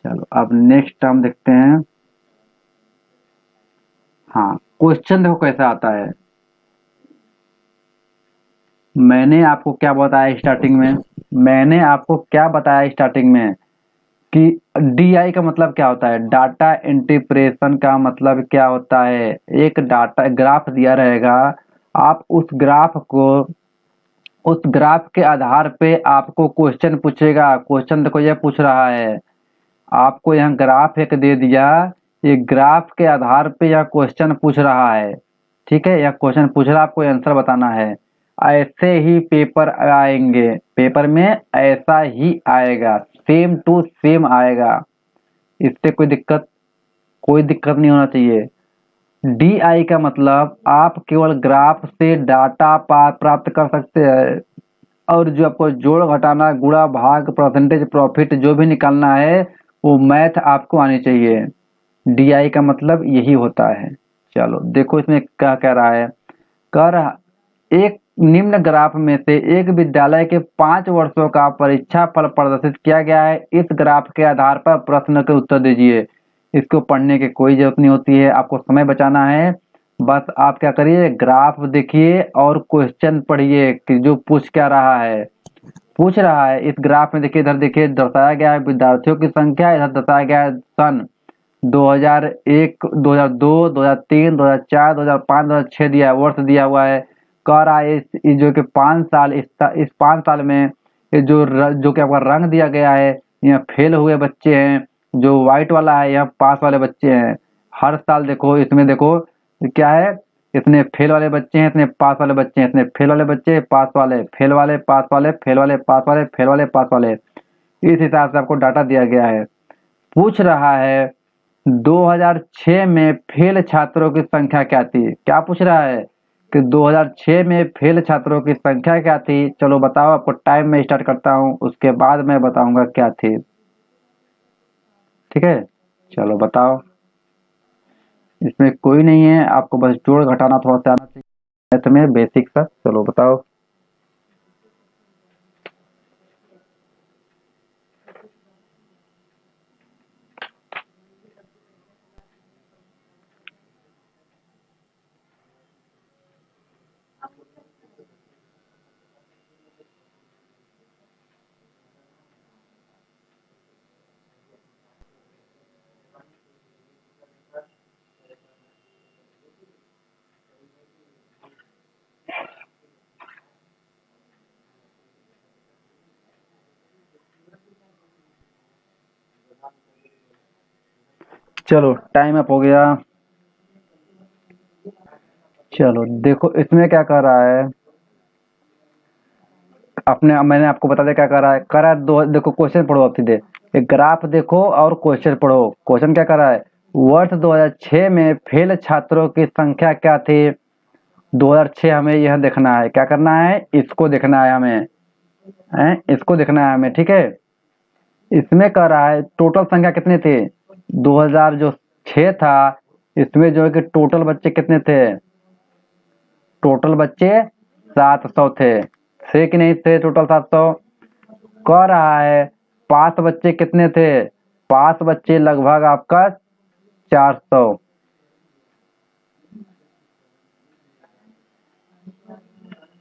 चलो अब नेक्स्ट टर्म देखते हैं। हाँ, क्वेश्चन देखो कैसा आता है। मैंने आपको क्या बताया स्टार्टिंग में, मैंने आपको क्या बताया स्टार्टिंग में कि डीआई का मतलब क्या होता है? डाटा इंटरप्रेशन का मतलब क्या होता है? एक डाटा ग्राफ दिया रहेगा, आप उस ग्राफ के आधार पे आपको क्वेश्चन पूछेगा। क्वेश्चन देखो ये पूछ रहा है, आपको यहाँ ग्राफ एक दे दिया, ये ग्राफ के आधार पे यह क्वेश्चन पूछ रहा है। ठीक है, यह क्वेश्चन पूछ रहा है, आपको आंसर बताना है। ऐसे ही पेपर आएंगे, पेपर में ऐसा ही आएगा, सेम टू सेम आएगा। इससे कोई दिक्कत नहीं होना चाहिए। डी आई का मतलब आप केवल ग्राफ से डाटा प्राप्त कर सकते हैं, और जो आपको जोड़ घटाना गुणा भाग परसेंटेज प्रॉफिट जो भी निकालना है वो मैथ आपको आनी चाहिए। DI का मतलब यही होता है। चलो देखो इसमें क्या कह रहा है, कर एक निम्न ग्राफ में से एक विद्यालय के 5 वर्षों का परीक्षा फल प्रदर्शित किया गया है। इस ग्राफ के आधार पर प्रश्न के उत्तर दीजिए। इसको पढ़ने की कोई जरूरत नहीं होती है, आपको समय बचाना है। बस आप क्या करिए, ग्राफ देखिए और क्वेश्चन पढ़िए कि जो पूछ क्या रहा है। पूछ रहा है इस ग्राफ में, देखिए इधर देखिए दर्शाया गया है विद्यार्थियों की संख्या, इधर दर्शाया गया है सन 2001, 2002, 2003, 2004, 2005, 2006 दिया है, वर्ष दिया हुआ है। कह रहा है इस जो कि 5 साल, इस 5 साल में ये जो कि आपका रंग दिया गया है, यहाँ फेल हुए बच्चे हैं, जो व्हाइट वाला है यहाँ पास वाले बच्चे हैं। हर साल देखो इसमें देखो क्या है, इतने फेल वाले बच्चे हैं, इतने पास वाले बच्चे हैं, इतने फेल वाले बच्चे, पास वाले, फेल वाले, पास वाले, फेल वाले, पास वाले, फेल वाले, पास वाले। इस हिसाब से आपको डाटा दिया गया है। पूछ रहा है 2006 में फेल छात्रों की संख्या क्या थी। क्या पूछ रहा है कि 2006 में फेल छात्रों की संख्या क्या थी। चलो बताओ, आपको टाइम में स्टार्ट करता हूँ, उसके बाद मैं बताऊंगा क्या थी। ठीक है, चलो बताओ। इसमें कोई नहीं है, आपको बस जोड़ घटाना थोड़ा सा आना चाहिए मैथ में, बेसिक सा। चलो बताओ। चलो टाइम अप हो गया। चलो देखो इसमें क्या कर रहा है, अपने मैंने आपको बता दिया क्या कर रहा है। कर रहा है दो, देखो क्वेश्चन पढ़ो आप सीधे, एक ग्राफ देखो और क्वेश्चन पढ़ो। क्वेश्चन क्या कर रहा है, वर्ष 2006 में फेल छात्रों की संख्या क्या थी। 2006 हमें यह देखना है, क्या करना है, इसको देखना है हमें, इसको देखना है हमें। ठीक है, इसमें कह रहा है टोटल संख्या कितने थे। 2000 जो 6 था, इसमें जो है कि टोटल बच्चे कितने थे, टोटल बच्चे 700 थे कि नहीं थे, टोटल 700। कह रहा है पास बच्चे कितने थे, पास बच्चे लगभग आपका 400।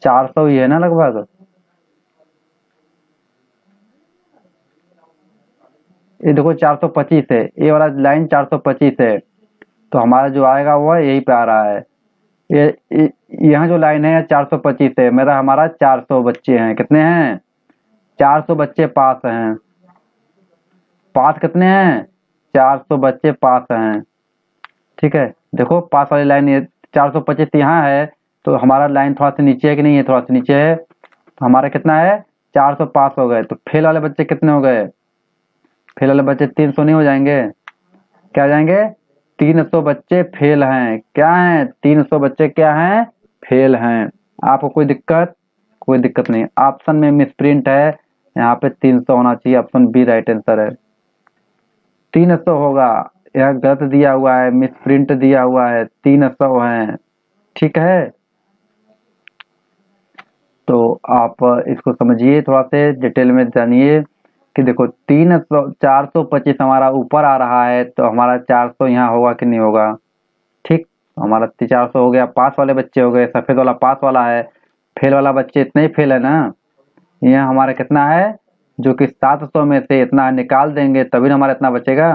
400 ही है ना लगभग। ये देखो 425 है, ये वाला लाइन 425 है, तो हमारा जो आएगा वो यही पे आ रहा है। ये यहाँ जो लाइन है 425 है, मेरा हमारा 400 बच्चे हैं, कितने हैं, 400 बच्चे पास हैं। पास कितने हैं, 400 बच्चे पास हैं। ठीक है, देखो पास वाली लाइन ये 425 यहाँ है, तो हमारा लाइन थोड़ा सा नीचे है कि नहीं है, थोड़ा सा नीचे है, तो हमारा कितना है, 400 पास हो गए। तो फेल वाले बच्चे कितने हो गए, फेल वाले बच्चे 300 नहीं हो जाएंगे, क्या हो जाएंगे, 300 बच्चे फेल हैं। क्या हैं, 300 बच्चे क्या हैं, फेल हैं। आपको कोई दिक्कत, कोई दिक्कत नहीं। ऑप्शन में मिसप्रिंट है, यहाँ पे 300 होना चाहिए, ऑप्शन बी राइट आंसर है। 300 होगा, यह गलत दिया हुआ है, मिसप्रिंट दिया हुआ है, 300 है। ठीक है, तो आप इसको समझिए, थोड़ा से डिटेल में जानिए कि देखो 300, 425 हमारा ऊपर आ रहा है, तो हमारा 400 यहाँ होगा कि नहीं होगा। ठीक, हमारा 400 हो गया, पास वाले बच्चे हो गए, सफेद वाला पास वाला है, फेल वाला बच्चे इतने ही फेल है ना। यहाँ हमारा कितना है, जो कि 700 में से इतना निकाल देंगे तभी ना हमारा इतना बचेगा।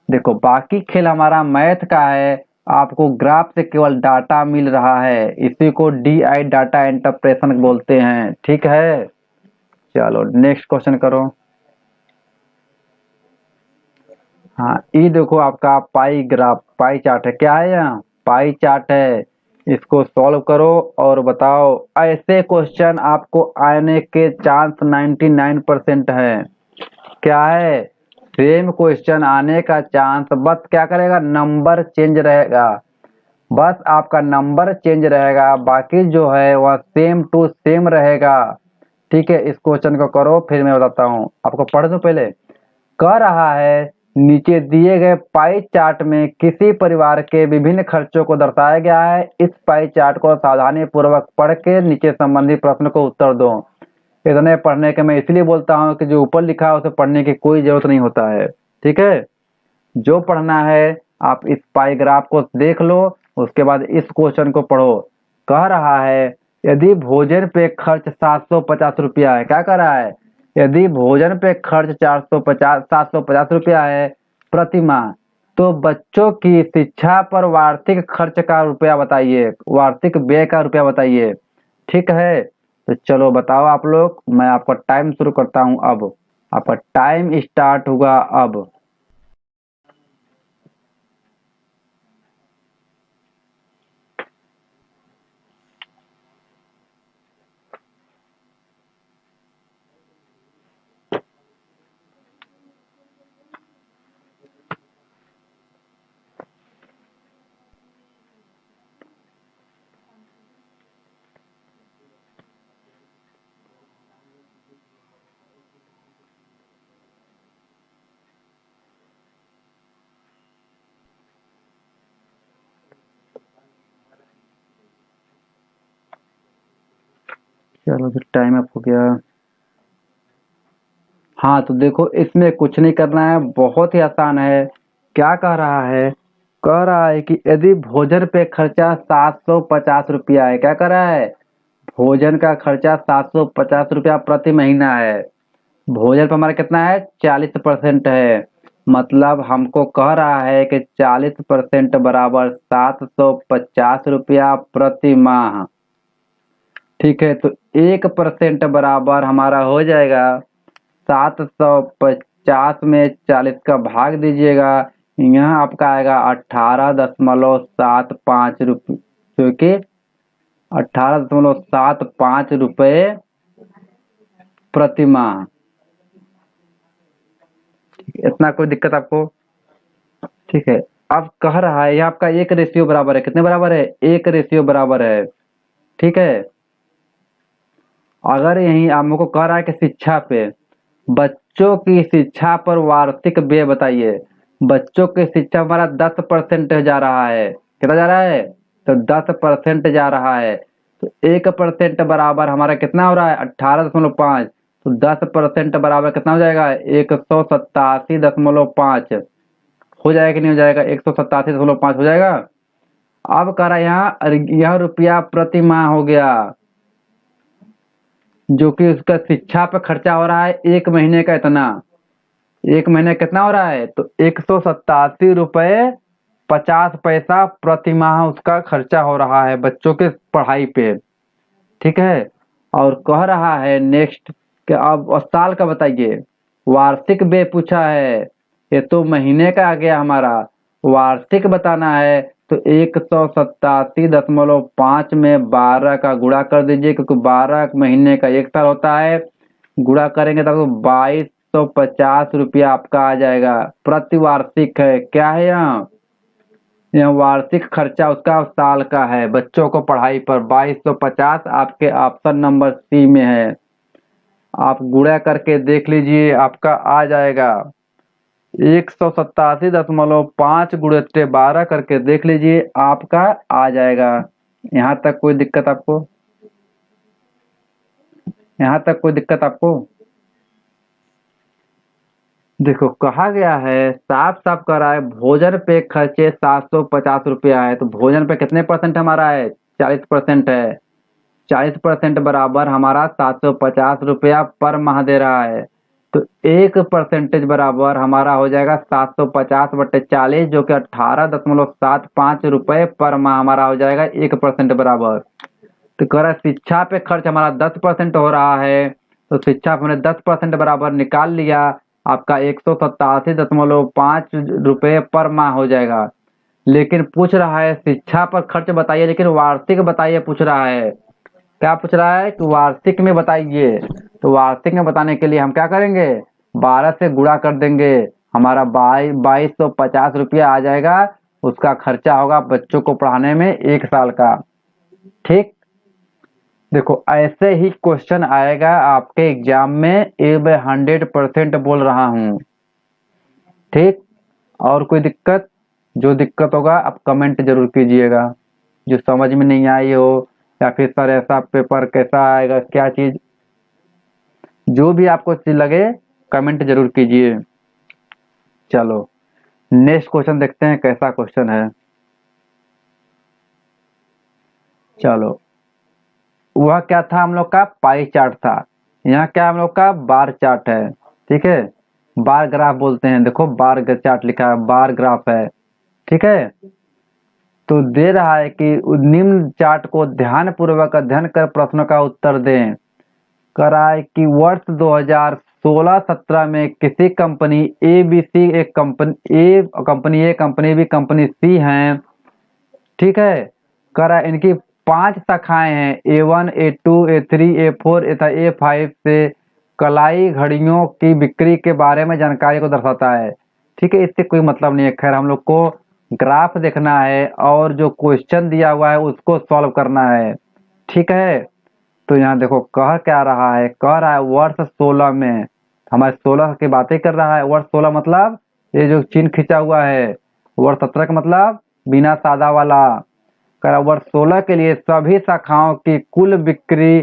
देखो बाकी खेल हमारा मैथ का है, आपको ग्राफ से केवल डाटा मिल रहा है, इसी को DI डाटा इंटरप्रेशन बोलते हैं। ठीक है, चलो नेक्स्ट क्वेश्चन करो। हाँ, ये देखो आपका पाई ग्राफ, पाई चार्ट है, क्या है यहाँ, पाई चार्ट है। इसको सॉल्व करो और बताओ। ऐसे क्वेश्चन आपको आने के चांस 99% है। क्या है, सेम क्वेश्चन आने का चांस, बस क्या करेगा, नंबर चेंज रहेगा, बस आपका नंबर चेंज रहेगा, बाकी जो है वह सेम टू सेम रहेगा। ठीक है, इस क्वेश्चन को करो फिर मैं बताता हूँ, आपको पढ़ दो पहले। कह रहा है नीचे दिए गए पाई चार्ट में किसी परिवार के विभिन्न खर्चों को दर्शाया गया है। इस पाई चार्ट को सावधानी पूर्वक पढ़ के नीचे संबंधित प्रश्न को उत्तर दो। इतने पढ़ने के मैं इसलिए बोलता हूँ कि जो ऊपर लिखा है उसे पढ़ने की कोई जरूरत नहीं होता है। ठीक है, जो पढ़ना है आप इस पाई ग्राफ को देख लो, उसके बाद इस क्वेश्चन को पढ़ो। कह रहा है यदि भोजन पे खर्च 750 रुपया है, क्या कह रहा है, यदि भोजन पे खर्च 750 रुपया है प्रति माह, तो बच्चों की शिक्षा पर वार्षिक खर्च का रुपया बताइए, वार्षिक व्यय का रुपया बताइए। ठीक है, तो चलो बताओ आप लोग, मैं आपका टाइम शुरू करता हूँ। अब आपका टाइम स्टार्ट होगा अब। चलो तो टाइम अप हो गया। हाँ तो देखो, इसमें कुछ नहीं करना है, बहुत ही आसान है। क्या कह रहा है, कह रहा है कि यदि भोजन पे खर्चा 750 रुपया है, क्या कह रहा है, भोजन का खर्चा 750 रुपया प्रति महीना है। भोजन पर हमारा कितना है, 40% है। मतलब हमको कह रहा है कि 40% बराबर 750 रुपया प्रति माह। ठीक है, तो 1% बराबर हमारा हो जाएगा 750 में 40 का भाग दीजिएगा, यहाँ आपका आएगा 18.75 रुपये, क्योंकि 18.75 रुपये प्रति माह। इतना कोई दिक्कत आपको? ठीक है, अब कह रहा है ये आपका 1 रेशियो बराबर है, कितने बराबर है, 1 रेशियो बराबर है। ठीक है, अगर यही हमको कह रहा है कि शिक्षा पे, बच्चों की शिक्षा पर वार्षिक व्यय बताइए। बच्चों की शिक्षा हमारा 10% जा रहा है, कितना जा रहा है, तो 10% जा रहा है। तो 1% बराबर हमारा कितना हो रहा है, 18.5। तो 10% बराबर कितना हो जाएगा, 187.5 हो जाएगा कि नहीं हो जाएगा, 187.5 हो जाएगा। अब कह रहा है यहाँ यह रुपया प्रति माह हो गया, जो कि उसका शिक्षा पे खर्चा हो रहा है 1 महीने का इतना। 1 महीने कितना हो रहा है, तो 187.50 रुपये प्रति माह उसका खर्चा हो रहा है बच्चों के पढ़ाई पे। ठीक है, और कह रहा है नेक्स्ट कि अब साल का बताइए। वार्षिक व्यय पूछा है, ये तो महीने का आ गया हमारा, वार्षिक बताना है। तो 187.5 में 12 का गुणा कर दीजिए, क्योंकि 12 महीने का 1 साल होता है। गुणा करेंगे तब 2250 रुपया आपका आ जाएगा, प्रति वार्षिक है। क्या है यहाँ, यह वार्षिक खर्चा उसका साल का है बच्चों को पढ़ाई पर, 2250 आपके ऑप्शन नंबर सी में है। आप गुणा करके देख लीजिए, आपका आ जाएगा 187.5 गुणित 12 करके देख लीजिए, आपका आ जाएगा। यहाँ तक कोई दिक्कत आपको, यहाँ तक कोई दिक्कत आपको? देखो कहा गया है, साफ साफ कह रहा है भोजन पे खर्चे 750 रुपया है, तो भोजन पे कितने परसेंट हमारा है, 40% है। 40% बराबर हमारा 750 रुपया पर माह दे रहा है। तो 1% बराबर हमारा हो जाएगा 750/40, जो कि 18.75 रुपये पर माह हमारा हो जाएगा 1% बराबर। तो कह रहा है शिक्षा पे खर्च हमारा 10% हो रहा है, तो शिक्षा पे हमने 10% बराबर निकाल लिया, आपका 187.5 रुपये पर माह हो जाएगा। लेकिन पूछ रहा है शिक्षा पर खर्च बताइए, लेकिन वार्षिक बताइए पूछ रहा है। क्या पूछ रहा है कि वार्षिक में बताइए। तो वार्षिक में बताने के लिए हम क्या करेंगे, 12 से गुणा कर देंगे, हमारा 2250 रुपया आ जाएगा, उसका खर्चा होगा बच्चों को पढ़ाने में 1 साल का। ठीक, देखो ऐसे ही क्वेश्चन आएगा आपके एग्जाम में, 100% बोल रहा हूँ। ठीक, और कोई दिक्कत? जो दिक्कत होगा आप कमेंट जरूर कीजिएगा, जो समझ में नहीं आई हो, या फिर सर ऐसा पेपर कैसा आएगा, क्या चीज़, जो भी आपको चीज लगे कमेंट जरूर कीजिए। चलो नेक्स्ट क्वेश्चन देखते हैं कैसा क्वेश्चन है। चलो, वह क्या था हम लोग का? पाई चार्ट था। यहाँ क्या हम लोग का? बार चार्ट है। ठीक है, बार ग्राफ बोलते हैं। देखो बार चार्ट लिखा है, बार ग्राफ है। ठीक है, तो दे रहा है कि निम्न चार्ट को ध्यान पूर्वक अध्ययन कर प्रश्नों का उत्तर दें। कह रहा है कि वर्ष 2016-17 में किसी कंपनी ए बी सी, एक कंपनी ए, कंपनी बी, कंपनी सी हैं। ठीक है, कह रहा है इनकी 5 शाखाएं हैं, A1, A2, A3, A4 तथा A5 से कलाई घड़ियों की बिक्री के बारे में जानकारी को दर्शाता है। ठीक है, इससे कोई मतलब नहीं है। खैर हम लोग को ग्राफ देखना है और जो क्वेश्चन दिया हुआ है उसको सॉल्व करना है। ठीक है, तो यहाँ देखो कह क्या रहा है? कह रहा है वर्ष 16 में, हमारे 16 की बातें कर रहा है। वर्ष 16 मतलब ये जो चिन्ह खींचा हुआ है। वर्ष 17 का मतलब बिना सादा वाला। कह रहा वर्ष 16 के लिए सभी शाखाओं की कुल बिक्री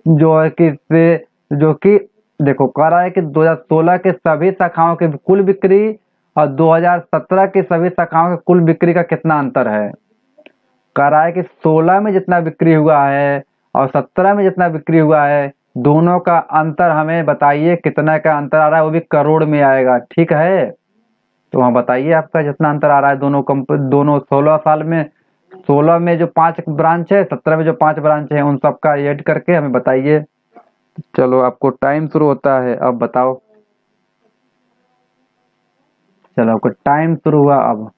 जो है कि से जो कि देखो कह रहा है कि 2016 के सभी शाखाओं की कुल बिक्री और 2017 की सभी शाखाओं की कुल बिक्री का कितना अंतर है। कह रहा है कि 16 में जितना बिक्री हुआ है और 17 में जितना बिक्री हुआ है, दोनों का अंतर हमें बताइए कितना का अंतर आ रहा है, वो भी करोड़ में आएगा। ठीक है, तो वहाँ बताइए आपका जितना अंतर आ रहा है दोनों 16 साल में, 16 में जो 5 ब्रांच है, 17 में जो 5 ब्रांच है, उन सबका ऐड करके हमें बताइए। चलो आपको टाइम शुरू होता है, अब बताओ। चलो आपको टाइम शुरू हुआ अब।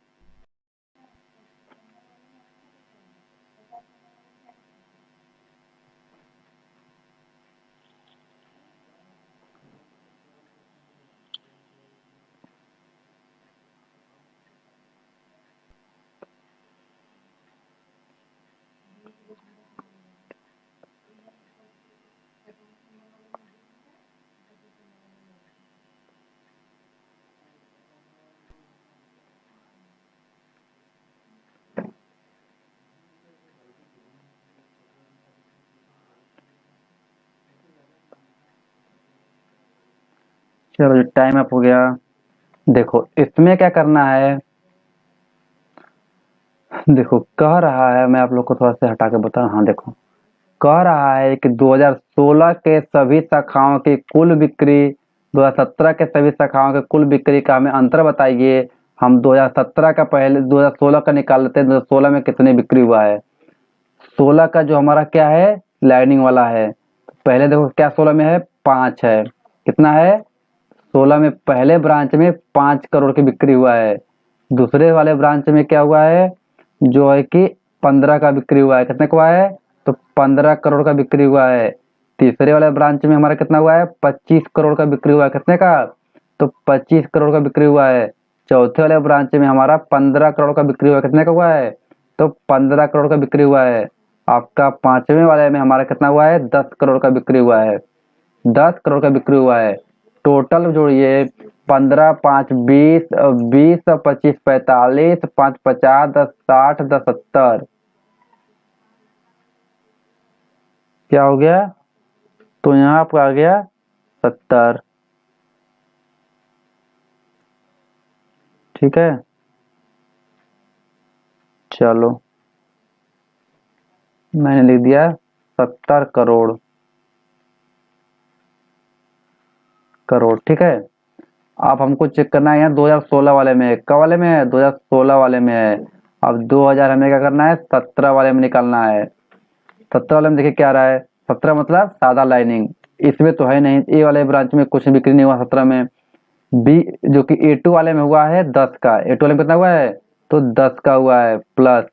चलो टाइम अप हो गया। देखो इसमें क्या करना है, देखो कह रहा है, मैं आप लोग को थोड़ा सा हटा के बता, हाँ देखो कह रहा है कि 2016 के सभी शाखाओं की कुल बिक्री 2017 के सभी शाखाओं के कुल बिक्री का हमें अंतर बताइए। हम 2017 का पहले 2016 का निकाल लेते हैं। 2016 में कितनी बिक्री हुआ है? 16 का जो हमारा क्या है, लाइनिंग वाला है। पहले देखो क्या 16 में है, 5 है। कितना है? 16 में पहले ब्रांच में 5 करोड़ की बिक्री हुआ है। दूसरे वाले ब्रांच में क्या हुआ है, जो है कि 15 का बिक्री हुआ है। कितने का हुआ है? तो 15 करोड़ का बिक्री हुआ है। तीसरे वाले ब्रांच में हमारा कितना हुआ है? 25 करोड़ का बिक्री हुआ है। कितने का? तो 25 करोड़ का बिक्री हुआ है। चौथे वाले ब्रांच में हमारा 15 करोड़ का बिक्री हुआ है। कितने का हुआ है? तो 15 करोड़ का बिक्री हुआ है। आपका पांचवें वाले में हमारा कितना हुआ है? 10 करोड़ का बिक्री हुआ है। 10 करोड़ का बिक्री हुआ है। टोटल जोड़िए, 15 5 20, 20 और 25 45, 5 50, 10 60, 10 70। क्या हो गया? तो यहाँ आपका आ गया 70। ठीक है, चलो मैंने लिख दिया 70 करोड़। ठीक है, अब हमको चेक करना है यहाँ 2016 वाले में है। कब वाले में है? 2016 वाले में है। अब 2000 हमें क्या करना है? 17 वाले में निकालना है। 17 वाले में देखिए क्या आ रहा है, 17 मतलब सादा लाइनिंग। इसमें तो है नहीं, ए वाले ब्रांच में कुछ बिक्री नहीं हुआ 17 में। बी जो कि A2 वाले में हुआ है 10 का। A2 वाले में कितना हुआ है? तो 10 का हुआ है। प्लस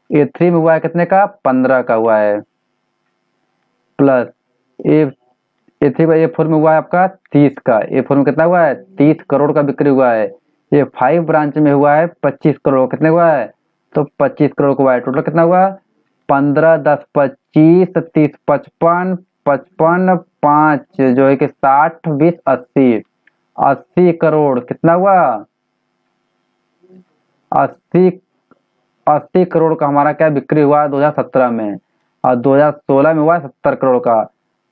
A3 में हुआ है कितने का? 15 का हुआ है। प्लस ए A3 का A4 में हुआ है आपका 30 का। A4 में कितना हुआ है? 30 करोड़ का बिक्री हुआ है। A5 ब्रांच में हुआ है 25 करोड़। कितने हुआ है? तो 25 करोड़ का हुआ है। टोटल कितना हुआ? 15 10 25 30 55 55 5 जो है कि 60 20 80, 80 करोड़। कितना हुआ? अस्सी 80 करोड़ का हमारा क्या बिक्री हुआ 2017 में, और 2016 में हुआ 70 करोड़ का।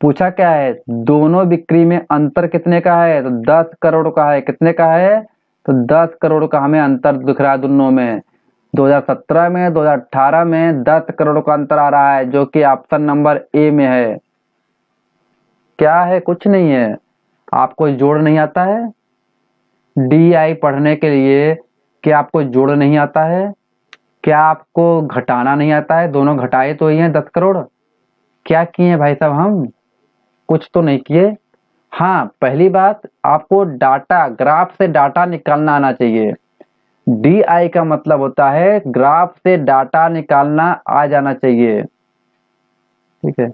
पूछा क्या है, दोनों बिक्री में अंतर कितने का है, तो 10 करोड़ का है। कितने का है, तो 10 करोड़ का हमें अंतर दिख रहा है दोनों में। 2017 में 2018 में 10 करोड़ का अंतर आ रहा है, जो कि ऑप्शन नंबर ए में है। क्या है, कुछ नहीं है। आपको जोड़ नहीं आता है DI पढ़ने के लिए? क्या आपको जोड़ नहीं आता है? क्या आपको घटाना नहीं आता है? दोनों घटाए तो ही हैं 10 करोड़। क्या किए भाई साहब हम? कुछ तो नहीं किए। हाँ, पहली बात, आपको डाटा, ग्राफ से डाटा निकालना आना चाहिए। DI का मतलब होता है ग्राफ से डाटा निकालना आ जाना चाहिए। ठीक है,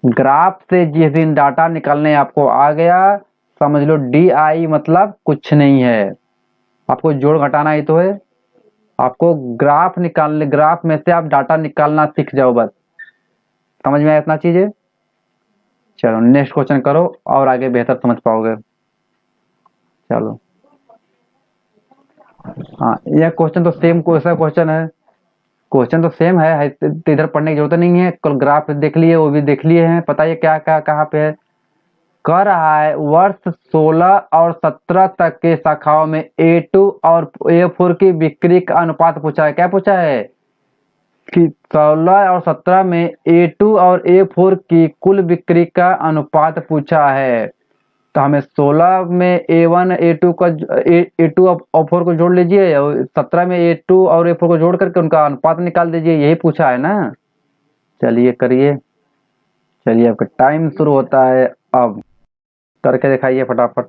ग्राफ से जिस दिन डाटा निकालने आपको आ गया, समझ लो DI मतलब कुछ नहीं है। आपको जोड़ घटाना ही तो है। आपको ग्राफ में से आप डाटा निकालना सीख जाओ बस। समझ में आया इतना चीजें? चलो नेक्स्ट क्वेश्चन करो और आगे बेहतर समझ पाओगे। चलो, हाँ, यह क्वेश्चन तो सेम क्वेश्चन है। क्वेश्चन तो सेम है, इधर पढ़ने की जरूरत नहीं है। कल ग्राफ देख लिए, वो भी देख लिए हैं, पता है क्या क्या कहाँ पे है। कह रहा है वर्ष 16 और 17 तक के शाखाओं में A2 और A4 की बिक्री का अनुपात पूछा है। क्या पूछा है कि 16 और 17 में A2 और A4 की कुल बिक्री का अनुपात पूछा है। तो हमें 16 में A1 A2 का A2 और 4 को जोड़ लीजिए, और 17 में A2 और A4 को जोड़ करके उनका अनुपात निकाल दीजिए। यही पूछा है ना। चलिए करिए। चलिए, आपका टाइम शुरू होता है अब। करके दिखाइए फटाफट।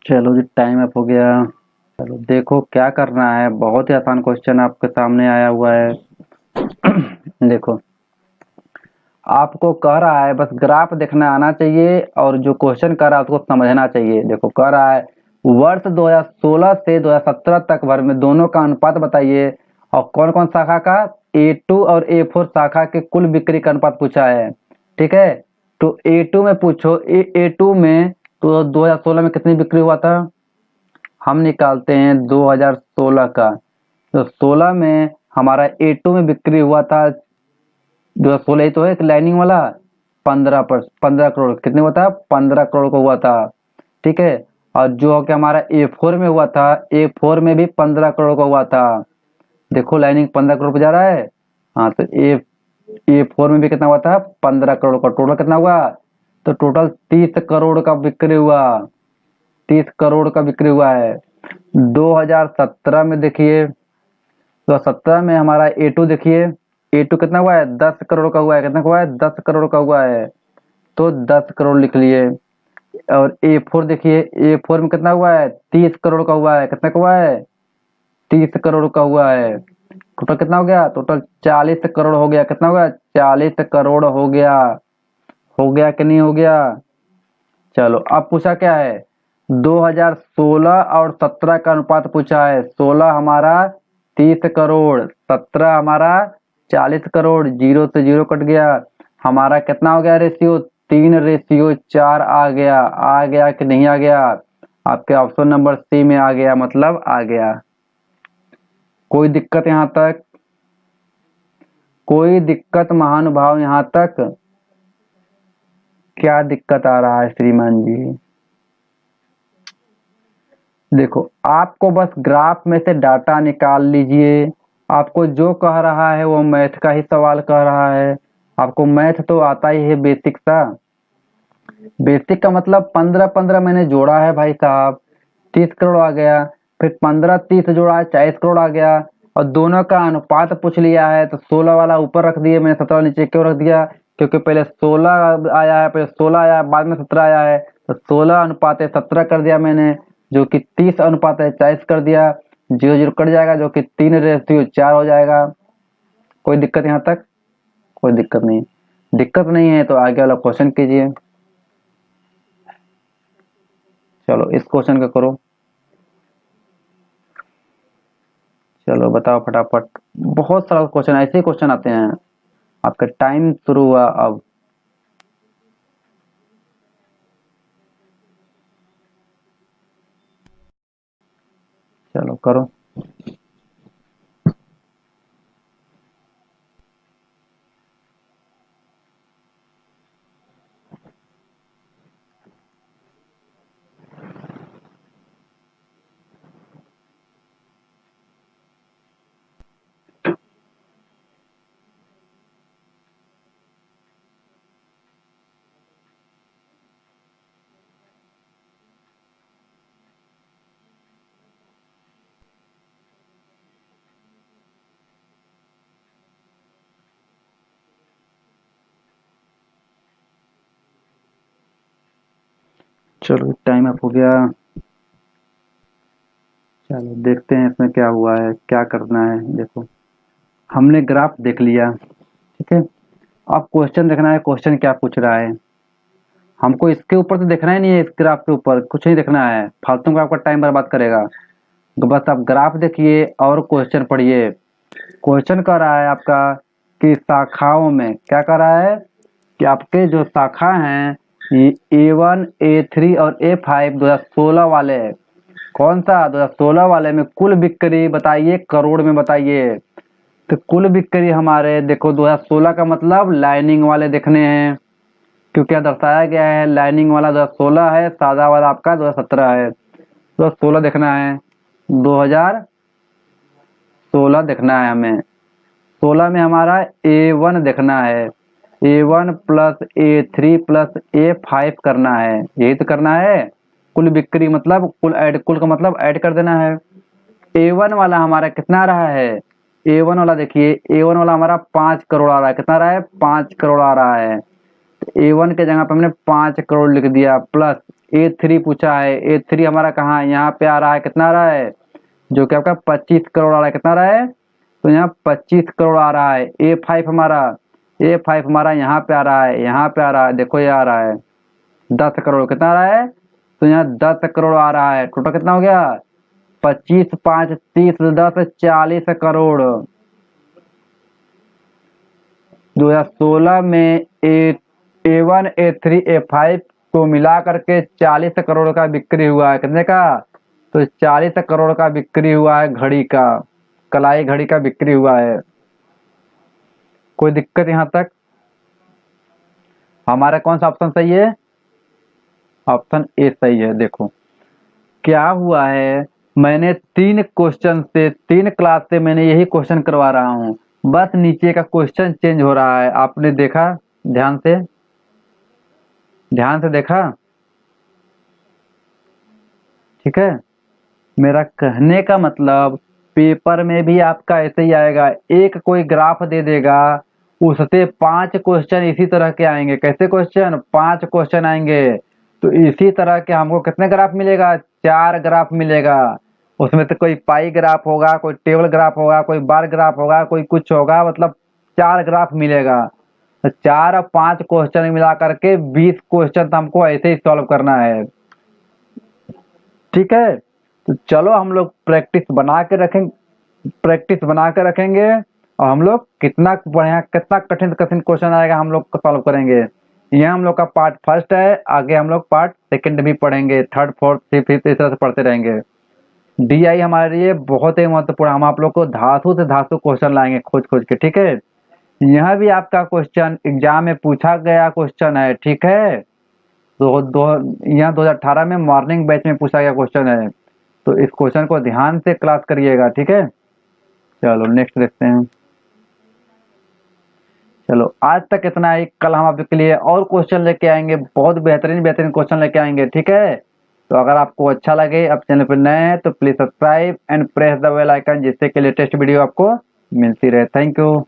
चलो जी, टाइम अप हो गया। चलो देखो क्या करना है, बहुत ही आसान क्वेश्चन आपके सामने आया हुआ है। देखो, आपको कह रहा है बस ग्राफ देखना आना चाहिए, और जो क्वेश्चन कर रहा है उसको समझना चाहिए। देखो, कह रहा है वर्ष 2016 से 2017 तक भर में दोनों का अनुपात बताइए, और कौन कौन शाखा का, A2 और A4 शाखा के कुल बिक्री का अनुपात पूछा है। ठीक है, तो A2 में पूछो, A2 में तो 2016 में कितनी बिक्री हुआ था, हम निकालते हैं 2016 का। तो 16 में हमारा A2 में बिक्री हुआ था, 2016 ही तो है लाइनिंग वाला, 15 करोड़। कितने हुआ था, 15 करोड़ को हुआ था। ठीक है, और जो कि हमारा A4 में हुआ था, A4 में भी 15 करोड़ का हुआ था। देखो लाइनिंग 15 करोड़ पे जा रहा है। हाँ, तो A4 में भी कितना हुआ था, 15 करोड़ का। टोटल कितना हुआ, तो टोटल 30 करोड़ का बिक्री हुआ। 30 करोड़ का बिक्री हुआ है। 2017 में देखिए, तो 17 में हमारा A2 देखिए, A2 कितना हुआ है, 10 करोड़ का हुआ है। कितना हुआ है, 10 करोड़ का हुआ है, तो 10 करोड़ लिख लिए। और A4 देखिए, A4 में कितना हुआ है, 30 करोड़ का हुआ है। कितना का हुआ है, 30 करोड़ का हुआ है। टोटल कितना हो गया, टोटल 40 करोड़ हो गया। कितना हो गया, 40 करोड़ हो गया। हो गया कि नहीं हो गया? चलो, अब पूछा क्या है, 2016 और 17 का अनुपात पूछा है। 16 हमारा 30 करोड़, 17 हमारा 40 करोड़। जीरो से जीरो कट गया। हमारा कितना हो गया रेशियो, 3:4 आ गया। आ गया कि नहीं आ गया? आपके ऑप्शन नंबर सी में आ गया, मतलब आ गया। कोई दिक्कत यहाँ तक? कोई दिक्कत महानुभाव यहाँ तक? क्या दिक्कत आ रहा है श्रीमान जी? देखो, आपको बस ग्राफ में से डाटा निकाल लीजिए। आपको जो कह रहा है वो मैथ का ही सवाल कह रहा है। आपको मैथ तो आता ही है बेसिक सा। बेसिक का मतलब 15-15 मैंने जोड़ा है भाई साहब, 30 करोड़ आ गया। फिर 15-30 जोड़ा है, 40 करोड़ आ गया। और दोनों का अनुपात पूछ लिया है, तो 16 वाला ऊपर रख दिए मैंने, 17 नीचे क्यों रख दिया, क्योंकि पहले 16 आया है, पहले 16 आया है, बाद में 17 आया है, तो 16:17 कर दिया मैंने, जो कि 30:40 कर दिया। 0 0 कट जाएगा, जो कि 3:4 हो जाएगा। कोई दिक्कत यहाँ तक? कोई दिक्कत नहीं। दिक्कत नहीं है तो आगे वाला क्वेश्चन कीजिए। चलो इस क्वेश्चन को करो। चलो बताओ फटाफट। बहुत सारा क्वेश्चन, ऐसे क्वेश्चन आते हैं। आपका टाइम शुरू हुआ अब। चलो करो। चलो टाइम अप हो गया। चलो देखते हैं इसमें क्या हुआ है, क्या करना है। देखो हमने ग्राफ देख लिया, ठीक है। अब क्वेश्चन देखना है, क्वेश्चन क्या पूछ रहा है। हमको इसके ऊपर तो देखना ही नहीं है, इस ग्राफ के ऊपर कुछ नहीं देखना है, फालतू का आपका टाइम बर्बाद करेगा। तो बस आप ग्राफ देखिए और क्वेश्चन पढ़िए। क्वेश्चन कर रहा है आपका कि शाखाओं में क्या कर रहा है कि आपके जो शाखा हैं ये A1 A3 और A5 2016 वाले हैं। कौन सा 2016 वाले में कुल बिक्री बताइए, करोड़ में बताइए। तो कुल बिक्री हमारे देखो 2016 का मतलब लाइनिंग वाले देखने हैं, क्योंकि यहाँ दर्शाया गया है लाइनिंग वाला 2016 है, सादा वाला आपका 2017 है। 2016 देखना है, 2016 देखना है हमें। 16 में हमारा A1 देखना है, A1 plus A3 plus A5 करना है, यही तो करना है। कुल बिक्री मतलब कुल का मतलब ऐड कर देना है। A1 वाला हमारा कितना आ रहा है, A1 वाला देखिए, A1 वाला हमारा 5 करोड़ आ रहा है। कितना आ रहा है? 5 करोड़ आ रहा है। A1 के जगह पे हमने 5 करोड़ लिख दिया, प्लस A3 पूछा है। A3 हमारा कहाँ, यहाँ पे आ रहा है। कितना आ रहा है? जो कि आपका 25 करोड़ आ रहा है। कितना आ रहा है? तो यहाँ 25 करोड़ आ रहा है। A5 हमारा यहाँ पे आ रहा है, यहाँ पे आ रहा है, देखो ये आ रहा है 10 करोड़। कितना आ रहा है? तो यहाँ 10 करोड़ आ रहा है। टोटल कितना हो गया? 25 5 30 10 40 करोड़। 2016 में A1 A3 A5 को मिला करके 40 करोड़ का बिक्री हुआ है। कितने का? तो 40 करोड़ का बिक्री हुआ है घड़ी का, कलाई घड़ी का बिक्री हुआ है। कोई दिक्कत यहाँ तक? हमारा कौन सा ऑप्शन सही है? ऑप्शन ए सही है। देखो क्या हुआ है, मैंने 3 क्वेश्चन से 3 क्लास से मैंने यही क्वेश्चन करवा रहा हूँ, बस नीचे का क्वेश्चन चेंज हो रहा है। आपने देखा? ध्यान से देखा? ठीक है। मेरा कहने का मतलब पेपर में भी आपका ऐसे ही आएगा, एक कोई ग्राफ दे देगा, उससे 5 क्वेश्चन इसी तरह के आएंगे। कैसे क्वेश्चन? 5 क्वेश्चन आएंगे। तो इसी तरह के हमको कितने ग्राफ मिलेगा? 4 ग्राफ मिलेगा। उसमें तो कोई पाई ग्राफ होगा, कोई टेबल ग्राफ होगा, कोई बार ग्राफ होगा, कोई कुछ होगा, मतलब 4 ग्राफ मिलेगा। तो 4 और 5 क्वेश्चन मिला करके 20 क्वेश्चन तो हमको ऐसे ही सॉल्व करना है। ठीक है, तो चलो हम लोग प्रैक्टिस बना के रखेंगे और हम लोग कितना बढ़िया, कितना कठिन कठिन क्वेश्चन आएगा हम लोग सॉल्व करेंगे। यह हम लोग का पार्ट फर्स्ट है, आगे हम लोग पार्ट सेकंड भी पढ़ेंगे, थर्ड फोर्थ फिफ्थ इस तरह से पढ़ते रहेंगे। DI हमारे लिए बहुत ही महत्वपूर्ण। हम आप लोग को धातु से धातु क्वेश्चन लाएंगे खोज खोज के। ठीक है, यह भी आपका क्वेश्चन एग्जाम में पूछा गया क्वेश्चन है। ठीक है, यहाँ 2018 में मॉर्निंग बैच में पूछा गया क्वेश्चन है, तो इस क्वेश्चन को ध्यान से क्लास करिएगा। ठीक है, चलो नेक्स्ट देखते हैं। चलो आज तक इतना ही, कल हम आपके लिए और क्वेश्चन लेके आएंगे, बहुत बेहतरीन बेहतरीन क्वेश्चन लेके आएंगे। ठीक है, तो अगर आपको अच्छा लगे, आप चैनल पर नए हैं तो please subscribe and press the bell icon, जिससे कि लेटेस्ट वीडियो आपको मिलती रहे। Thank you.